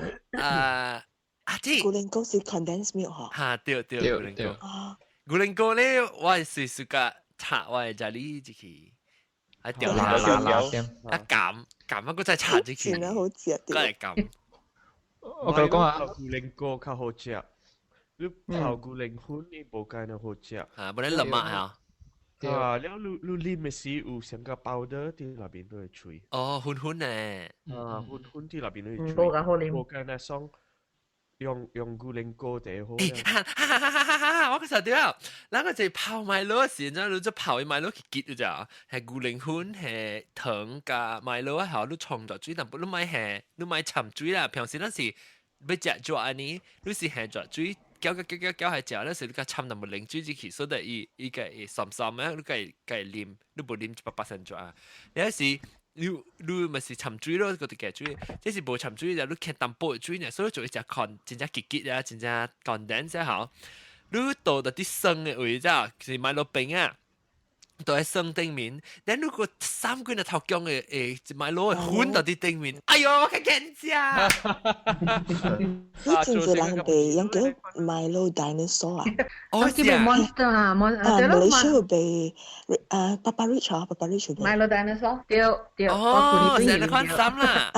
啲古靈糕是 condensed milk 嗬。嚇，對，古靈糕。古靈糕咧，我係試過擦，我係就呢隻期，係掉啦，一減啊，個真係擦隻期。真係好食。真係減。我講下。古靈糕較好食，你泡古靈款你冇計得好食。嚇，冇得諗啊嚇。แล้วลูลิมสิอูเสียงกับ powder ที่เราบินด้วยช่วยอ๋อหุ่นเนี่ยหุ่นที่เราบินด้วยช่วยโบกะโฮลิมโบกันนะซ่อง用古靈糕地好我嗰時候點啊？嗱個就泡米露嘅時，然後你就泡米露去結嘅咋？係古靈粉係糖加米露啊，後你沖咗水，但不你買係你買沉水啦。平時嗰時要食咗安尼，你是係咗水。攪係食，那時你個參那麼冷水之氣，所以伊個滲啊，你個黏，你無黏100%咗啊。有時你咪是參水咯，嗰啲嘅水，即是無參水就你看淡薄嘅水呢，所以做一隻乾，真正結啊，真正condense先好。你倒到啲生嘅位啫，是買落冰啊。都喺生頂面，但如果3個人頭姜嘅就買攞款到啲頂面，哎呦，我嘅驚呀！你真係人哋有叫 Milo dinosaur 啊？我叫 monster 啊，Malaysia 被Papa Rich 啊 ，Papa Rich Milo dinosaur，對，哦，成日看衫啦。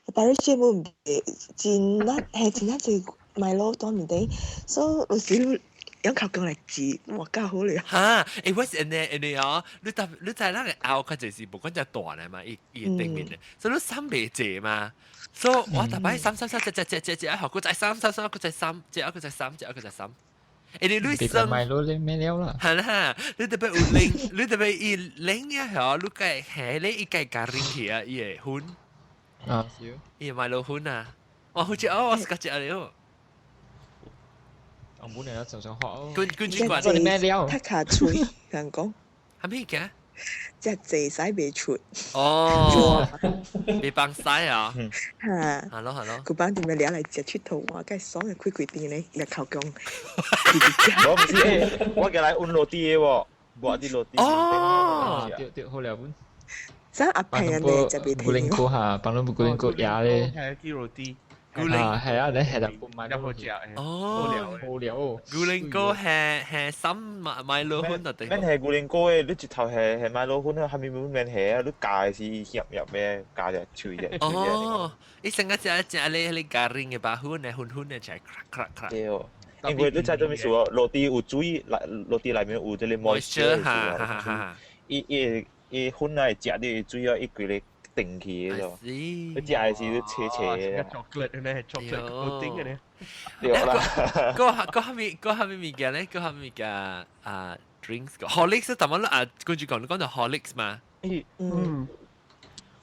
Papa Rich 冇被真係真係 Milo 當面啲，所以有時有靠講嚟治，哇，真好了。嚇！誒，我是呢哦，你在那裡拗，佢就是無管只大咧嘛，伊頂面嘅，所以你三未謝嘛。所以我特別三，隻一學，佢再三，佢再三，隻一佢再三。誒，你別個買攞你咩料啦？係啦，你特別有零，你特別伊零一學，你計係咧，伊計加零起啊，伊係훈。啊，少。伊買落훈啊，我好似我是個隻了。我本嚟就想學哦。君主管你咩料？踢下嘴，人講。係咩嘅？隻字使未出。哦，未幫晒啊！嚇，係咯，佢幫點樣嚟隻出頭，我梗係爽嘅攰啲咧，日頭講。我唔知，我嘅嚟換落啲嘢喎，抹啲落啲。哦，掉好了本。真阿平人哋就別聽。古靈哥嚇，幫你古靈哥也咧。係啲落啲。係啊，你係就買入去隻哦，好料。古靈哥係心買落훈啊定？咩係古靈哥嘅？你直頭係買落훈啊，下面冇咩係啊？你架是入咩？架隻脆隻。哦，你成日隻你加零嘅把훈嘅훈嘅就係咔。對哦，因為你在這邊說落地有水，落地裡面有這個 moisture 哈。伊훈啊，食啲水啊，一句嚟。定起嘅咯，你只係是斜嘅。chocolate 咧，chocolate coating 嘅咧。對啦。嗰下面物件咧，嗰下面嘅drinks 個 Horlicks 特麼啦啊，跟住講到 Horlicks 嘛。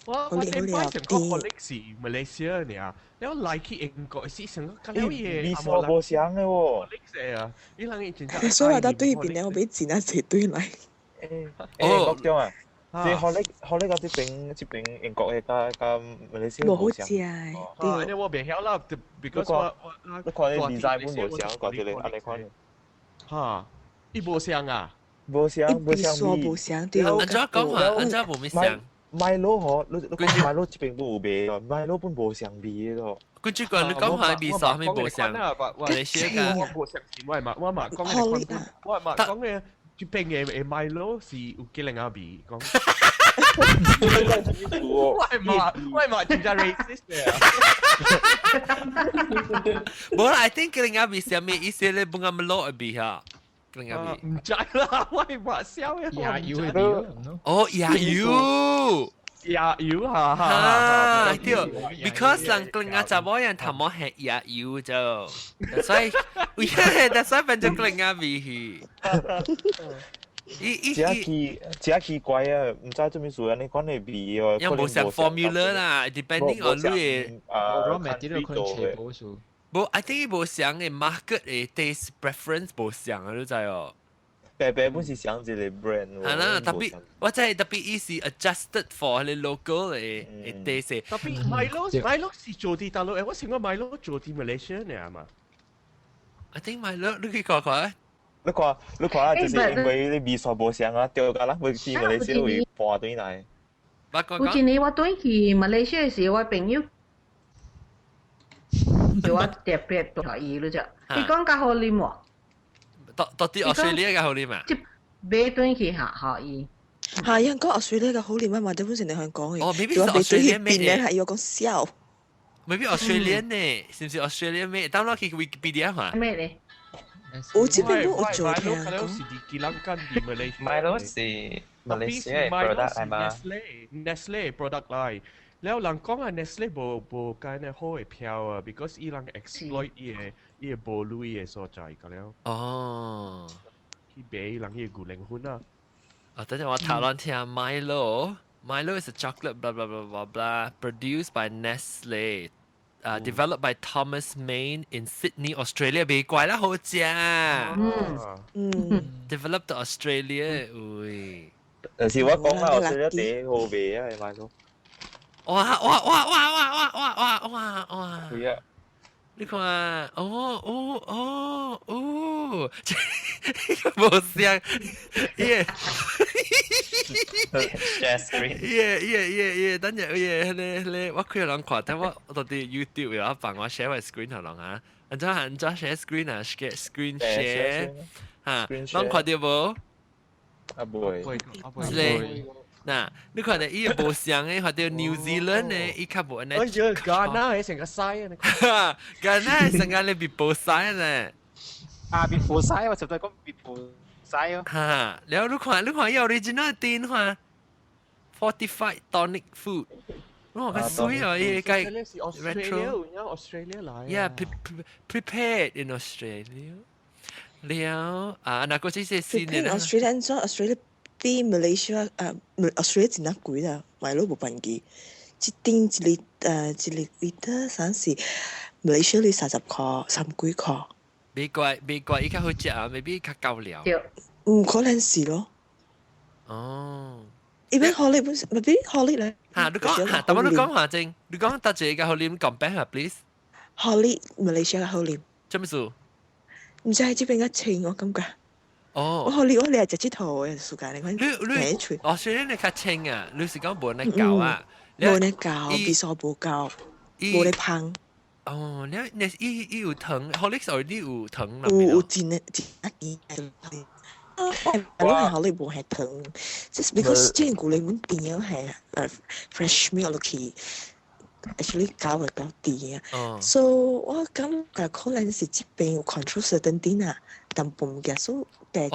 我點解成個 Horlicks Malaysia 呢？你有 like 英國是成個咁樣嘢。你所冇想嘅喎。Horlicks 啊，呢兩件真。所以話得對邊咧，我俾錢一齊對嚟。國中啊。即係學呢個啲餅英國嘅加馬來西亞冇相。冇你我未曉啦，because 你看你 design 本冇相，嗰啲你你看。嚇，伊冇相啊？冇相。冇相對。安怎講啊？安怎冇咩相？Milo 嗬，你講 Milo 這邊冇味咯，Milo 本冇相味咯。跟住講你講下味啥咪冇相？你寫㗎。我食甜我係嘛，我係嘛講嘅，我係嘛講嘅。這邊嘅 Milo 是有幾零阿 B 講，我係嘛，真係 racist 嘅。冇啦 ，I think 幾零阿 B 上面意思咧，bunga Melo 阿 B 嚇，幾零阿 B。唔知啦，我係話笑嘅。亞優嘅哦，亞優。亞優嚇，對 ，because 人幾零阿查某人頭毛係亞優就，所以變咗幾零阿 B 去。真奇怪啊！唔知做咩事啊？你講你味哦，因冇成 formula 啦 ，depending on 你嘅raw material 可以全部數。冇 ，I think 冇成嘅 market 嘅 taste preference 冇成啊，你知哦。白本是想一個 brand。係啦，特別我真係特別伊是 adjusted for 你 local 嘅 taste。特別 Milo 是做啲大陸誒，我成個 Milo 做啲 Malaysia 嘅係嘛？I think Milo 你去看看。你看啊，就是因為你味素無相啊，掉架啦，會知馬來西亞會搬轉來。有一年我轉去馬來西亞時，我朋友叫我特別做伊咯啫。你講較好啉喎？到底澳大利亞嘅好啉啊？買轉去學伊。係人講澳大利亞嘅好啉啊，或者本身你香港嘅。哦，maybe 是澳大利亞咩嘅？係要講笑。maybe 澳大利亞呢？是唔是澳大利亞咩？當落去 Wikipedia 嘛？咩咧？我這邊都有做聽Milo 是馬來西亞 product 係嘛 ？Nestle product line，แล้วหลัง講啊 Nestle 冇間咧好嘅票啊 ，because 伊人 exploit 伊個暴露伊個所在㗎了。哦，去買伊人伊個靈魂啊！啊，等陣我討論聽 Milo。Milo is a chocolate blah blah blah blah blah produced by Nestle. Developed by Thomas Main in Sydney, Australia. 別怪啦，好正。Developed to Australia，喂。但是我講啦，Australia 第好味啊，係咪咯？哇！係啊。你看，冇聲，share screen，等陣你我開人看，但我到底 YouTube 有一辦我 share 個 screen 頭浪啊，安怎 share screen 啊 ，screen share 嚇，攏看到無？啊袂，嗱，你看到伊個無相嘅，或者 New Zealand 嘅，伊較無安尼。哎呀，加拿係成個西啊！加拿成個你別無曬咧。啊，別無曬，我實在講別無曬哦。嚇，แล้ว你看伊 original 店看 fortified tonic food。哦，個水啊，伊個 Australia 來。Yeah, prepared in Australia。了啊，嗱個即係新嘅啦。Australia 啲 Malaysia Australia 真係貴啦，買到冇辦法。一丁一粒三時 Malaysia 你30塊，3幾塊。美國依家好食啊，未必較夠料。唔可能是咯。哦。依邊學你本身，未必學你咧。嚇，你講嚇，但我你講下正，你講得住嘅好念講白下 please。學你 Malaysia 嘅好念。做咩事？唔知係這邊嘅清，我感覺。哦。我學你係直接頭嘅時間，你講。你Australia 你較清啊，你是講冇你教啊？冇你教，啲數冇教，冇你烹。哦，你有糖，好你所你有糖啦。有真一件。我係考慮冇係糖，just because 之前古靈本店係fresh milk 落去 ，actually 搞嚟搞啲啊。So 我感覺可能是這邊有 control certain 啲啊，但唔嘅，so 嘅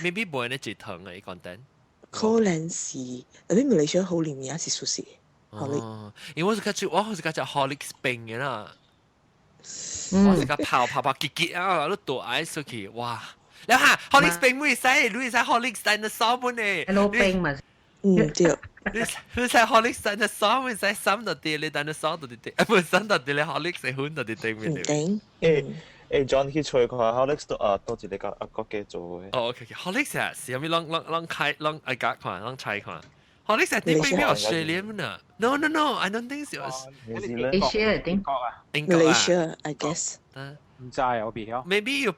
maybe 冇人接糖啊，你講真。可能是，但係馬來西亞好年也是熟悉。哦，因為我是覺得 Horlicks 冰嘅啦，我是覺得泡結結啊，都倒愛出去，哇！แล้วฮะ Horlicks 冰ไม่ใช่Horlicks ไดโนเสาร์ปุ่นเนี่ยฮัลโหล冰嘛對你ใช่ Horlicks ไดโนเสาร์ไม่ใช่ซ้ำตัวเดียวเลยไดโนเสาร์ตัวเดียวไม่ซ้ำตัวเดียวเลย Horlicks 係หุ่นตัวเดียวไม่對John 去吹看 Horlicks 多一個國家做嘅。哦 OK Horlicks 啊是有咩啷開啷愛夾看啷猜看Horlicks 係點咩 Australia 咩啊 No I don't think so Asia 英國啊Malaysia I guess 唔知啊我別曉 Maybe you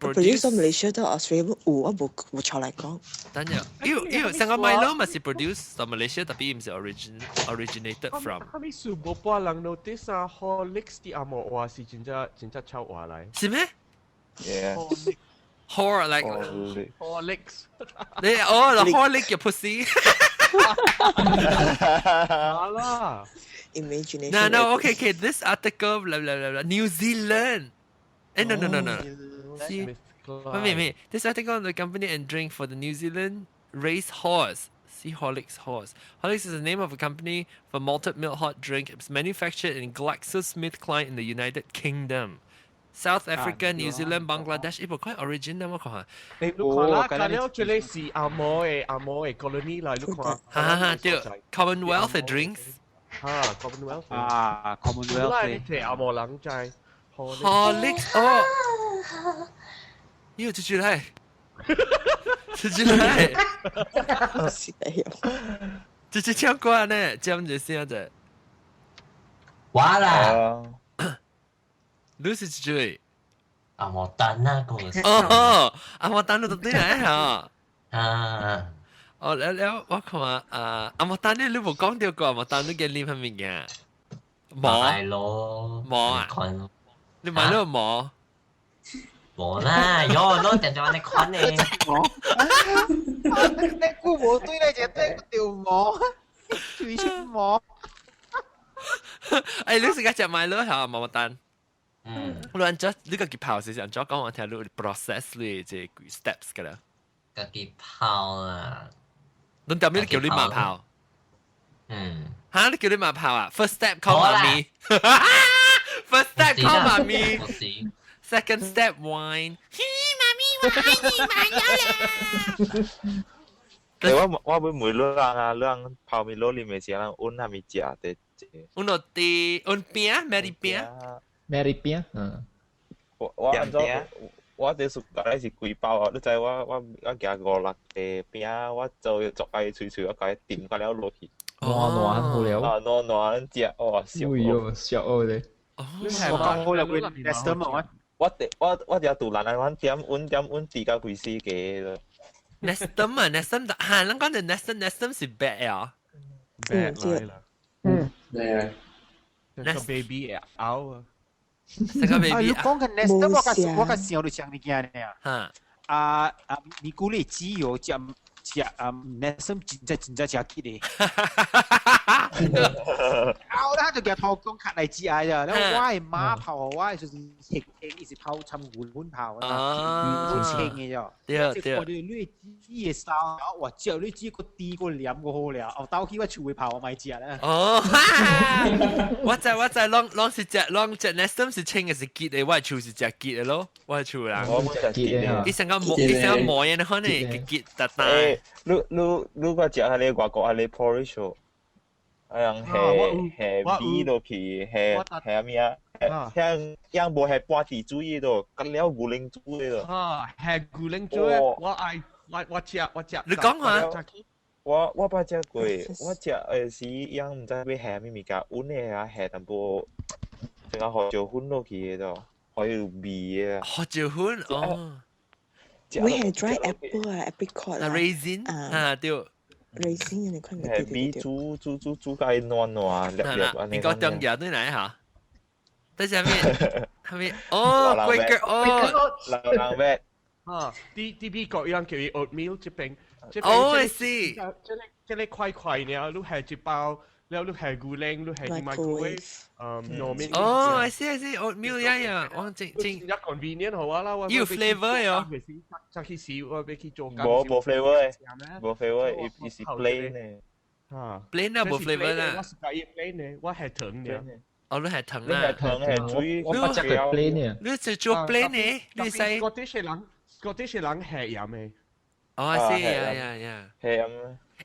produce Malaysia 到 Australia 有我冇錯嚟講。等陣，因成個 Milo 咪是 produce 到 Malaysia，特別唔是 originated from。後面數冇把人 notice 啊 ，Horlicks 啲阿莫話是真臭話嚟。是咩 ？Yeah。Hor like Horlicks。你the Horlick your pussy。係啦。Imagination。No okay this article blah blah blah New Zealand。No. See, wait. This article on the company and drink for the New Zealand race horse. See Horlicks horse. Horlicks is the name of a company for malted milk hot drink. It's manufactured in GlaxoSmithKline in the United Kingdom. South Africa, New Zealand, Bangladesh. 呢部quite original 我看下。你看啦，但係我最呢是阿摩嘅 colony 嚟，你看。哈對 ，Commonwealth drinks。嚇 ，Commonwealth。啊 ，Commonwealth。拉你睇阿摩冷仔。Horlicks 哦，又出去來，這唱歌呢，講一聲啫。我啦，你是出去？阿莫丹那個。哦，阿莫丹你到底來嚇？啊。哦，แล้ว我看阿莫丹你冇講到過阿莫丹你嘅臉係咩嘅？冇咯。冇啊？你買咗冇？冇啦，喲，攞定咗你款你。你估冇對你就對個條毛，最出毛。誒，你時間就買咗嚇毛毛蛋。你做你個幾泡時間，再講我聽你 process 你即 steps 㗎啦。個幾泡啊？你點樣叫你馬泡？嚇，你叫你馬泡啊 ？First step call 媽咪。First step call 媽咪。Second step wine。媽咪，我愛你買咗啦。我會每兩泡米攞你咪時間，อุ่น係咪食的？อุ่น我啲อุ่น餅 ，Mary 餅。我啲薯仔是幾包啊！你知我夾5-6個餅，我就作愛脆，我夾點個了落去。暖好了。啊，暖食，哇！笑咧。我講好了會 Nestor 嘛？我就杜蘭我點自家幾時嘅。Nestum 啊 ，Nestum 嚇，你講嘅 Nestum 是 bad 啊 ？bad 嚟啦。bad。個 baby 咬啊！成個 baby。你講嘅 Nestum 我個時候你講乜嘢啊？嚇。你估你只有只Nesum 真正真激的。他就叫头讲卡嚟只嗌咋，แล้วว่าม้าเผาว่า就是เอง一直跑參หุ่นเผา啊，清嘅咋。對。我哋你知嘅時候，哇！之後你知個低個黏個好了，後到去我厝會跑咪只啦。哦，我知，啷是只 Nesum 是清嘅是結嘅，我厝是只結嘅咯，我厝啦。我只結啊。你成個磨嘢可能嘅結特大。你個只係你外國係你 porridge。係 B 落去係咩啊？係無係半地煮嘅咯，咁了牛奶煮嘅咯。係牛奶煮嘅，我食。你講下。我捌食過，我食時樣唔知要係咩物件，อุ่น嘅啊係淡薄，成個胡椒粉落去嘅咯，可以有味嘅。胡椒粉哦。會係 dry apple 啊 ，apricot 啊 ，raisin 啊對。raisin 你看係比煮介暖暖粒。你講中藥對嚟嚇？在下面，下面哦，龜腳哦，冷咩？啲美國人叫 oatmeal 這邊。哦，I see。即係塊呢，你係一包，แล้ว你係牛奶，你係 microwave，糯米。哦，I see，oatmeal 呀，我正。一 convenient 好啊啦，我。有 flavour 哟。就去試，我俾佢做。冇 flavour 冇 flavour，is plain 嘅。plain 啊，冇 flavour 啦。我是介意 plain 嘅，我係糖嘅。哦，你係糖啊？你係糖係最。我不食佢 plain 嘅。你就做 plain 嘅，你使。Scottish 人係飲嘅。哦，I see，呀。係飲。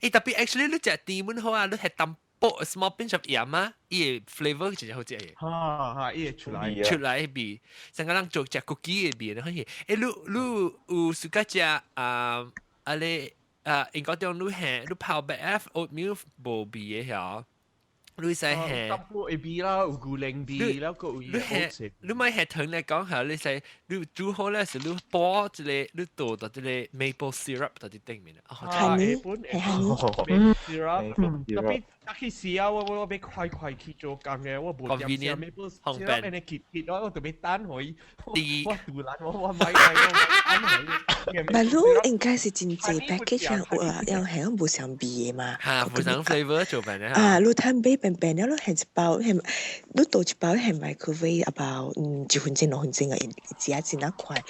誒，特別 actually 你食甜碗好啊，你係淡薄 small pinch of 鹽啊，伊 flavour 其實好食嘅。伊出來味，成個人做食 cookie 嘅味，你可以。誒，你有暑假食英國中你係你泡白 F oatmeal 無味嘅嚇。你使係，淡薄嘅味啦，有牛奶味，แล้วก็有好食。你咪係同你講下，你使你煮好咧時，你煲一個你倒到啲 maple syrup 到啲頂面啊。係maple syrup，特別打起時啊，我俾快去做工嘅，我冇點食 maple syrup，你結我特別單可以。我杜蘭我買單可以。但係你應該是真濟 package 樣係冇上味嘅嘛？嚇，冇上 flavour 做緊咧。你睇平了，係一包係，你倒一包係 microwave about 1分鐘2分鐘嘅，只係真快。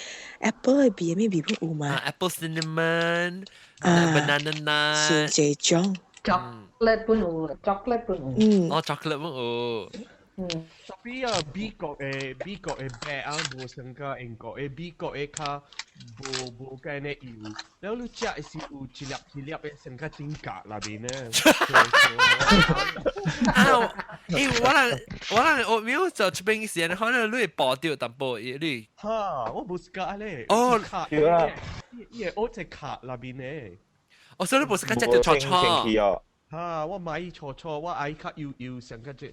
Apple 嘅味咩味有嘛？Apple cinnamon，banana nut，是這種。chocolate 本有，chocolate 本有。哦 chocolate 本有。tapi美國嘅白啊，冇成個英國嘅美國嘅卡冇嘅呢油，แล้ว你食係有一粒嘅成個真格那邊呢。我oatmeal 就出邊時，可能你爆掉淡薄你。我冇試過咧。哦，係啊，依個我隻卡那邊呢。所以你冇試過隻條錯。我買錯，我愛卡要成個這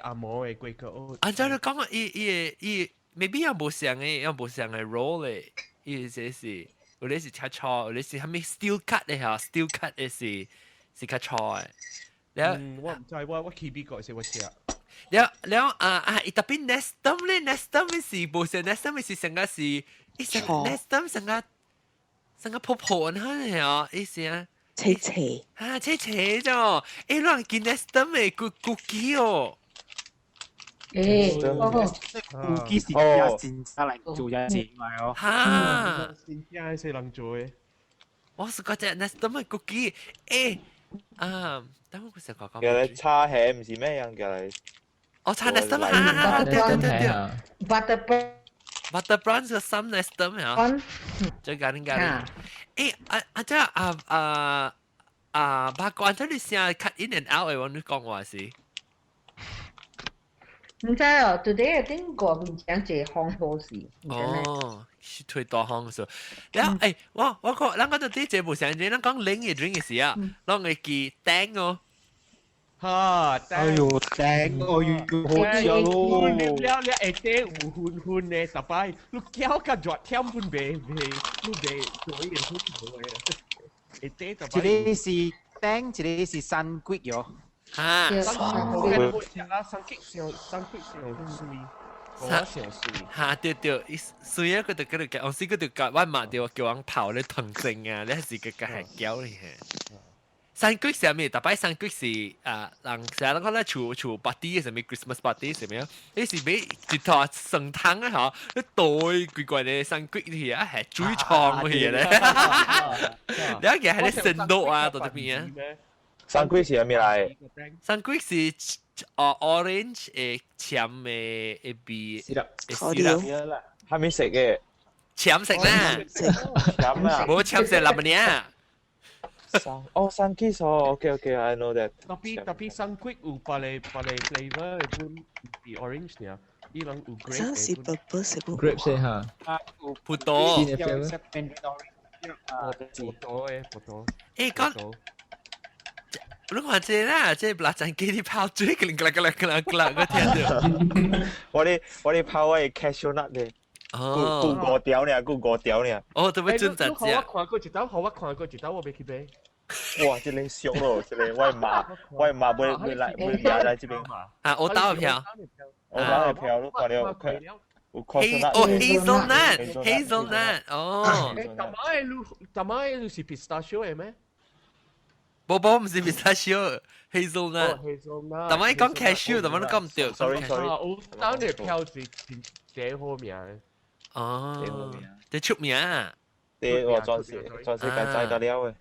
阿毛嘅規格。按照你講啊，伊 maybe 有冇上嘅 roll 咧，伊是有啲是較錯，有啲是係咪 steel cut 咧嚇 ，steel cut 嘅是較錯嘅。我唔知，我去美國時我食。แล้ว特別 Nestum 咧 ，Nestum 是冇上 Nestum 是成個是，伊成 Nestum 成個泡泡嚇係伊是啊。切切咗，啷見 Nestum 嘅 cookie 哦。cookie 是家先生嚟做一隻咪哦。嚇，先生係人做嘅。我是覺得 Nestum 嘅 cookie，等我成個講。叫你叉起唔是咩樣叫你？我叉 Nestum 啊，對。Butter browns 嘅心 Nestum 嚇，最緊要。即係八卦咗你試下 cut in and out 嘅，你講話是？唔知哦 ，today 一定過面講這行好事。哦，是推大行嘅數。然後我講，咱講到啲節目上邊，咱講冷嘅 drink 嘅時啊，咱會記釘哦。哎呦，釘，我要好食咯。了會釘有훈嘅，特別你叫個熱添훈未，你未做嘢훈嘅。會釘特別。這裡是釘，這裡是山龜喲。嚇，生骨上水。上水。嚇對，水啊，佢哋嘅，我試佢哋夾我買掉叫人泡咧藤精啊，你係個係膠嚟嘅。山龜上面，特別山龜是人成日講咧，除 party 上面 Christmas party 上面，你是俾一套聖湯啊嚇，一袋怪嘅山龜啲啊係最長嘅嘢咧。你一件係你聖度啊，到邊啊？山龜是咩嚟？山龜是orange 淺嘅味，syrup 啦，係咪食嘅？淺食啦，淺啊，冇淺食啦乜嘢？Sunkist okay I know that. Tapi Sunquick paling flavor pun di orange ni. Ilang grape. Saya si purple sebut. Grape sih ha. Puto. Puto. 講。你看這啦，這辣醬雞啲泡水，嗰聽到。我哋泡我係 cashew nut 嘅。顧過掉呢。哦，特別準陣啫。我看過一道，我未去買。哇！這裡熟咯，這裡我媽會來這邊。啊，我打票。我打票，你看了hazelnut，哦。但係你是 pistachio 係咩？冇唔是 pistachio，hazelnut。但係講 cashew，但係都講唔對。sorry。我打你票是最好名。哦，你出名啊？你我全世界知得了嘅。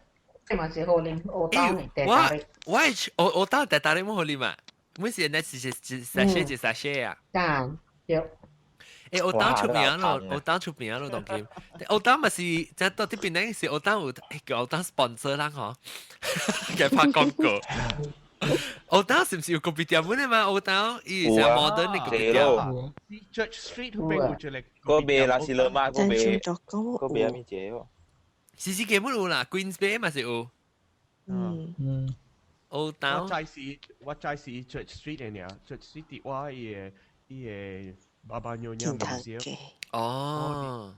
即係是好啉，我當你地大哩。我當地大哩冇好啉啊！每時呢是sachet 啊。啱，對。誒，我當出名咯，當佢。我當咪是即係到啲邊呢？是我當有叫我當 sponsor 啦，嗬，嘅拍廣告。我當是唔是有個別店嘅嘛？我當伊是 modern 嘅個別店。Church Street 嗰邊有一個。嗰邊那是羅馬嗰邊係咩嘢喎？時基本有啦 ，Queens Bay 嘛是有。我當。我知是 Church Street 嘅呀 ，Church Street 啲話伊爸娘娘唔少。哦。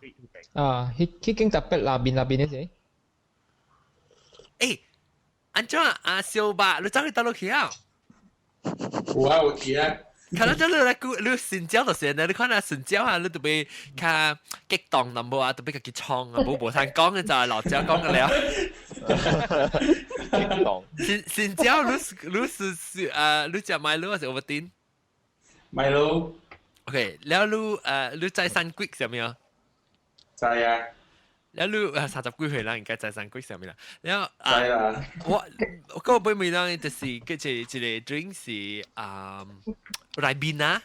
啊，佢經特別那邊嘅啫。誒，安怎啊？小白，你走去倒落去啊？有去啊。看到你來你神交就先啦，你看下神交啊，你特別較激動淡薄啊，特別較激衝啊，冇通講嘅就係老椒講嘅了。激動。神交你是你食米露還是 Ovaltine？ 米露。OK，แล้ว你在山龜上面啊？在啊。แล้ว你30幾歲啦，應該在山龜上面啦。แล้ว在啦。我個杯麵呢，就是佢一個 drink 是Ribena。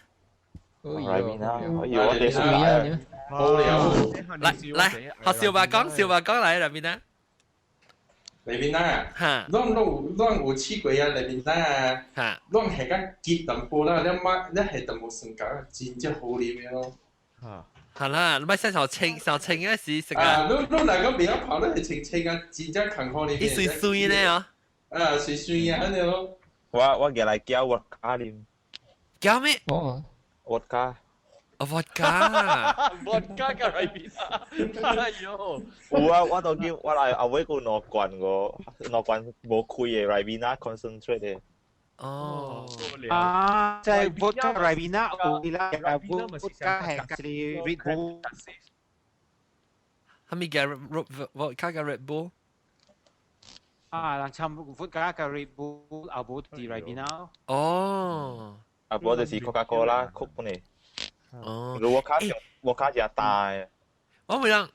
Ribena，我哋是來。好了。來，學小白講來 Ribena。Ribena 啊，咱有試過啊 Ribena 啊，咱係個結淡薄啦，你係淡薄性格，真正好啉嘅咯。係啦，你咪先小清嗰時食啊！你那個麵跑咧係清啊，真正坎坷啲。啲水咧哦。啊，水啊，安尼咯。我嘅嚟叫沃卡啉。叫咩？哦。vodka。vodka 嘅 Ribena， 哎呦！有啊，我都叫我嚟後尾個攞罐冇開嘅 Ribena concentrate 嘅。哦。啊，即係 vodka Ribena 有啦，vodka 係嗰啲 Red Bull。係咪嘅 vodka 嘅 Red Bull？啊，人參 vodka 嘅 Red Bull，後部啲 Ribena。哦。後部就是 Coca-Cola 曲本嚟。哦，我卡只大。我咪讓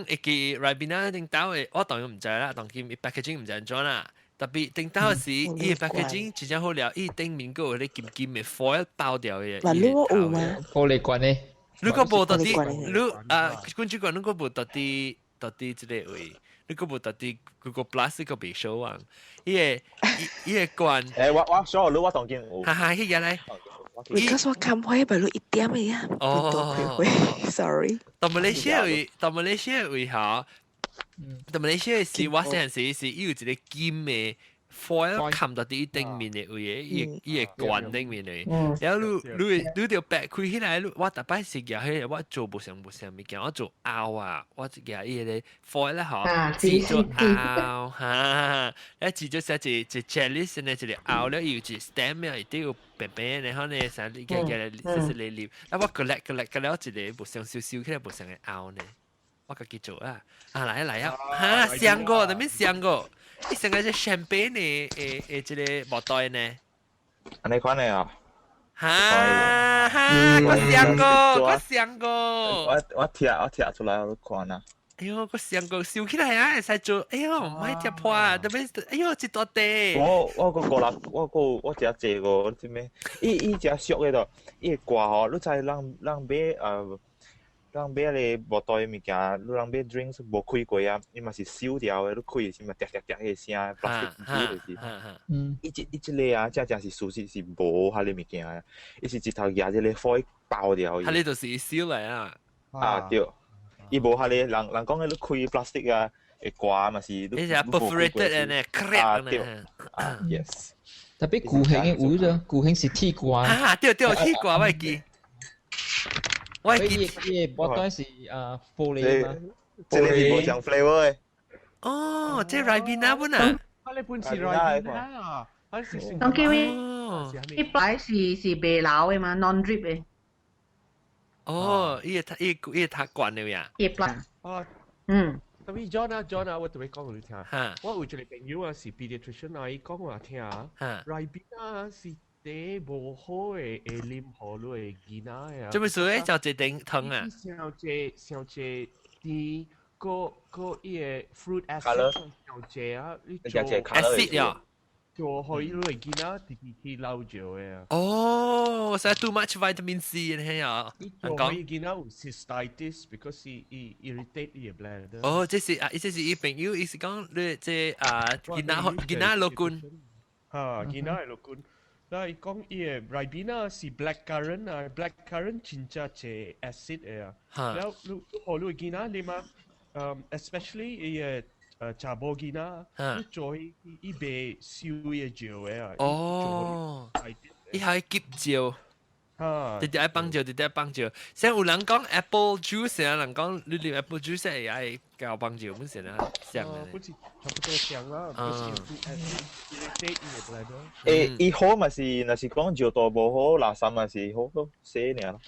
一個 Ribena 頂到嘅，我當然唔知啦，當佢 packaging 唔知安怎啦。特別頂到時，伊 packaging 真正好料，伊頂面個啲金金嘅 foil 包掉嘅。嗱，呢個有嗎？玻璃罐呢？你個冇到啲，你觀眾講你個冇到啲之類位，你個冇到啲嗰個 plastic 個被收啊，伊個罐。我所有我當見有。哈哈，迄個咧。Because 我看開咪錄一點嘅呀。哦 ，sorry。到馬來西亞位嚇，到馬來西亞是我細漢時是有一個金嘅 foil 冚到啲頂面嘅位，伊個管頂面嘅。然後你條白開起來，我特別是嘅，迄我做無物件，我做拗啊，我嘅伊個 foil 咧嗬，製咗拗嚇，咧製咗寫一 chalice 呢，一個拗咧，有一 stem 咧，一定要平平，然後呢，成嘅細粒粒，啊我個咧，我一個無上少少，佢無上嘅拗呢。我自己做啊！來啊！哈，香過，那邊香過。你成個只 champagne 嘅這個毛袋呢？安尼款的啊？哈，我香過。我貼出來我看啊。哎呦，我香過燒起來啊！使做，哎呦，唔係貼破啊！特別，哎呦，一大地。我只借個啲咩？伊只俗嘅度，伊掛吼，你知人買人買咧無袋物件，你人買 drinks 無開過啊，伊嘛是燒掉嘅，你開是嘛嗒嗒嗒嘅聲 ，plastic 就是。伊個啊，真是屬實是無迄個物件啊，伊是一頭夾一個火爆掉。迄個就是燒嚟啊。啊對，伊無迄個人講嘅你開 plastic 啊，會掛嘛是。你係 perforated 呢 crack 呢。Yes。特別古興嘅會啫，古興是鐵掛。啊對，鐵掛我記。我記嘢波袋是玻璃嘛，即係冇上 flavor 嘅。哦，即係 Ribena 本啊？我哋本是 Ribena 啊，我是成。當叫咩？啲擺是未撈嘅嘛 ，non drip 嘅。哦，伊個太慣了呀。葉啦。哦。咁伊 John 啊，我同你講你聽。我有一個朋友啊，是 pediatrician 啊，伊講我聽啊 ，Ribena 是。啲無好嘅啉好落嘅囡仔啊！做咩事咧？就一定疼啊！上隻啲個伊個 fruit acid 上隻啊，你做 acid 呀？做可以落嚟囡仔啲流咗嘅啊！哦，所以 too much vitamin C 嘅呀？做可以囡仔有 cystitis because 伊 irritate 伊個 bladder。哦，這是伊朋友，伊是講你即囡仔落菌。嚇，囡仔係落菌。嗱，講伊個 Ribena 是 blackcurrant 啊 ，blackcurrant 真正係 acid 嘅啊。แล้วพอรู้กินนะนี่มาespecially 伊個茶煲กินนะ你做伊被燒嘅椒嘅啊。哦，伊係急椒。直接幫助，像有人講 apple juice 啊，人講你啉 apple juice 也係較幫助，本身啊，像嘅。本身差不多像啦，伊好嘛是，若是講椒多無好，垃圾嘛是好多寫爾咯。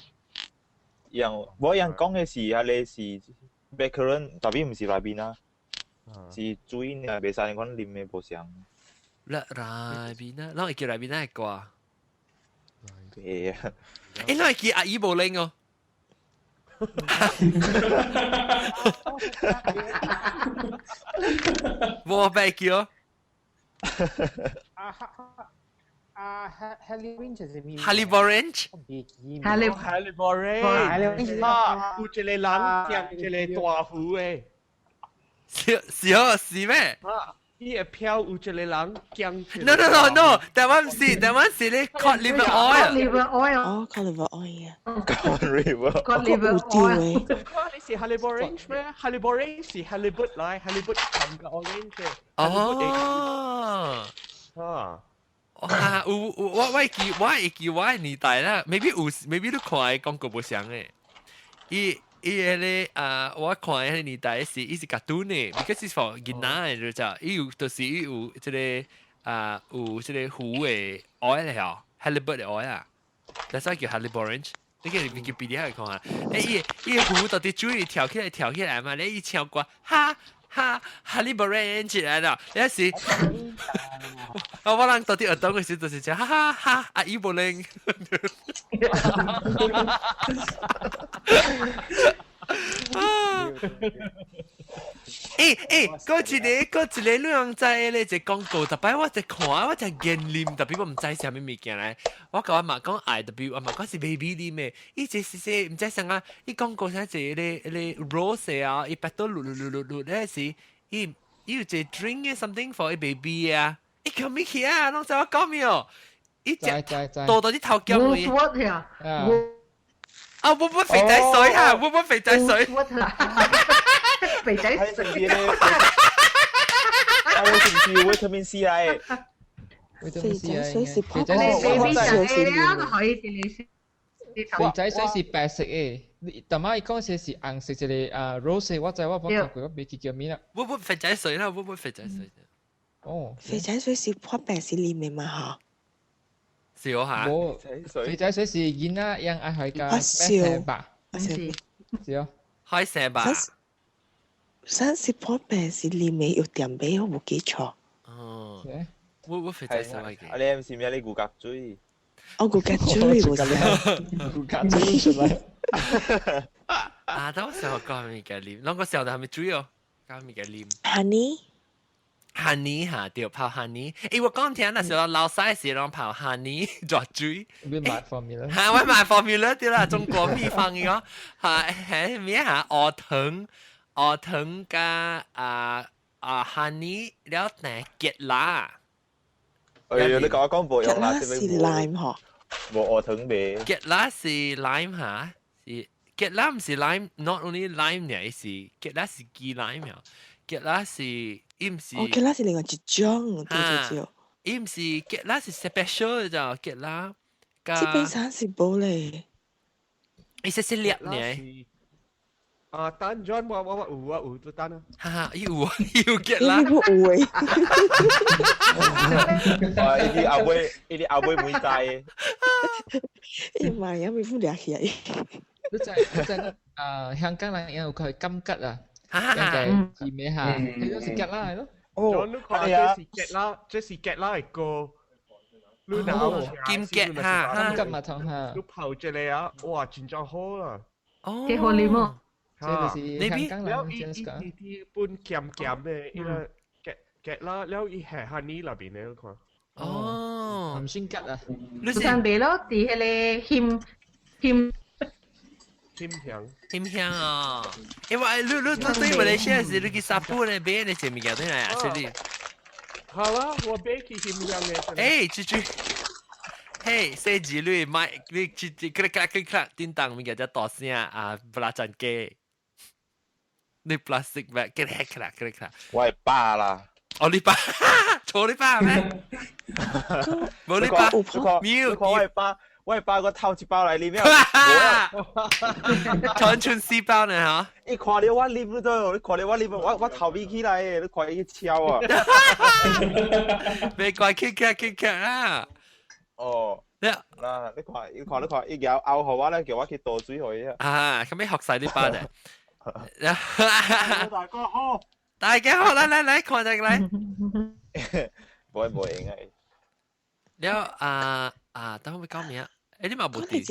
我講嘅是係你是 blackcurrant，特別唔是Ribena，是水呢，袂使講啉嘅無相。Ribena，啷會叫Ribena係掛？對啊，你係叫阿姨無靈哦。冇白叫。Haliborange 啊，有一個人夾一個大壺嘅。是咩？伊會飄有一個人夾。No， 但我唔是，咧 cod liver oil。哦 cod liver oil 啊。cod liver oil。你是 Haliborange 咩 ？Haliborange 是 halibut 來 ，halibut 含個 orange 嘅。哦。我會記我年代啦 ，maybe 你看嘅廣告無相嘅，伊咧我看嘅年代是伊是cartoon嘅 ，because it's for 囡仔嘅就，伊有就是伊有即個有即個魚嘅 oil 嚟哦 ，halibut 嘅 oil 啊，但係叫 Haliborange，你叫 Wikipedia 去看下，伊個魚到啲水跳起來嘛，你伊唱歌哈。Haliborange 嚟啦！有時我諗到啲耳洞嘅時就是講哈阿姨無靈。嗰一個你用在咧只廣告，特別我只看，我只見念，特別我唔知係咩物件嚟。我甲我媽講 IW， 我媽講是 baby 念嘅，伊只是唔知啥啊，伊廣告啥只咧 rose 啊，伊白到綠咧是，伊有只 drink 嘅 something for a baby 啊，伊講咩嘢啊？攏知我講咩哦？伊只多到啲頭腳位。啊！會肥仔水啊！會肥仔水？肥仔水。啊，我是唔是維他命 C 嚟？肥仔水是泡仔泡，baby 水仔啊，都可以治療肥仔水是白色嘅，但係講嘅是紅色，就係rose，我知我冇食過，我未記叫咩啦。會肥仔水啦，會肥仔水。哦，肥仔水是泡白是裡面嘛嚇？笑下。肥仔水是煙啊，樣愛係個咩蛇吧？笑。開蛇吧。三是泡白是裡面有點味，我冇記錯。哦。會肥仔水嚟嘅。你係唔係你骨骼水？我骨骼水喎，骨骼水出嚟。但我成日講咩嘅黏，兩個時候係咪水哦？講咩嘅黏 ？Honey 嚇，對，泡 honey。誒，我講聽那時候老細時讓泡 honey 做水。你買 formula？ 嚇，我買 formula 對啦，中國秘方嘅講嚇係咩嚇？鵝藤加honey 了定結啦。哎呀，你講冇用啦，是 lime 嗬？冇鵝藤味。結啦是 lime 嚇，是結啦唔是 lime，not only lime 呢，是結啦是雞 lime 呀，結啦是唔是？哦，結啦是另外一種，對。唔是結啦是 special 咋，結啦。基本上是冇咧。伊是粒呢？單 John 我有都單啊。哈哈，有結啦。你冇有誒？呢啲阿妹妹仔。伊媽呀，咪副掠起來。你真香港人有佢金桔啊，應該是咩嚇？佢都是桔啦，係咯。哦，你看這是桔啦，這是桔啦嘅歌。你嗱金桔嚇，金桔嘛同嚇。你泡出嚟啊，哇，真正好啊！哦，幾好啉哦！即係香港人這樣講。一般鹹鹹嘅，呢個桔啦，แล้วอี係 honey 入邊咧，你看。哦，唔算桔啊。你上邊咯，啲迄個甜香啊！因為你對馬來西亞時，你去沙坡咧買那些物件對嚟啊，所以。好啦，我買去甜香嘅。誒，豬，嘿，細字你買你click 叮當物件就大聲啊，不拉真機。你 plastic bag click。我係巴啦。哦，你巴，錯你巴咩？冇你巴，喵。我係包個透一包嚟啉了，傳傳四包呢嚇！你看到我啉都，你看到我啉，我頭尾起來，你看伊超啊！別怪 kick 啊！哦，嗱，你看，伊咬拗好我咧，叫我去倒水去啊！啊，咁你學晒啲包咧？大哥好，大家好，來，看下來。冇應啊！了等我講咩啊？誒，你嘛冇啲。一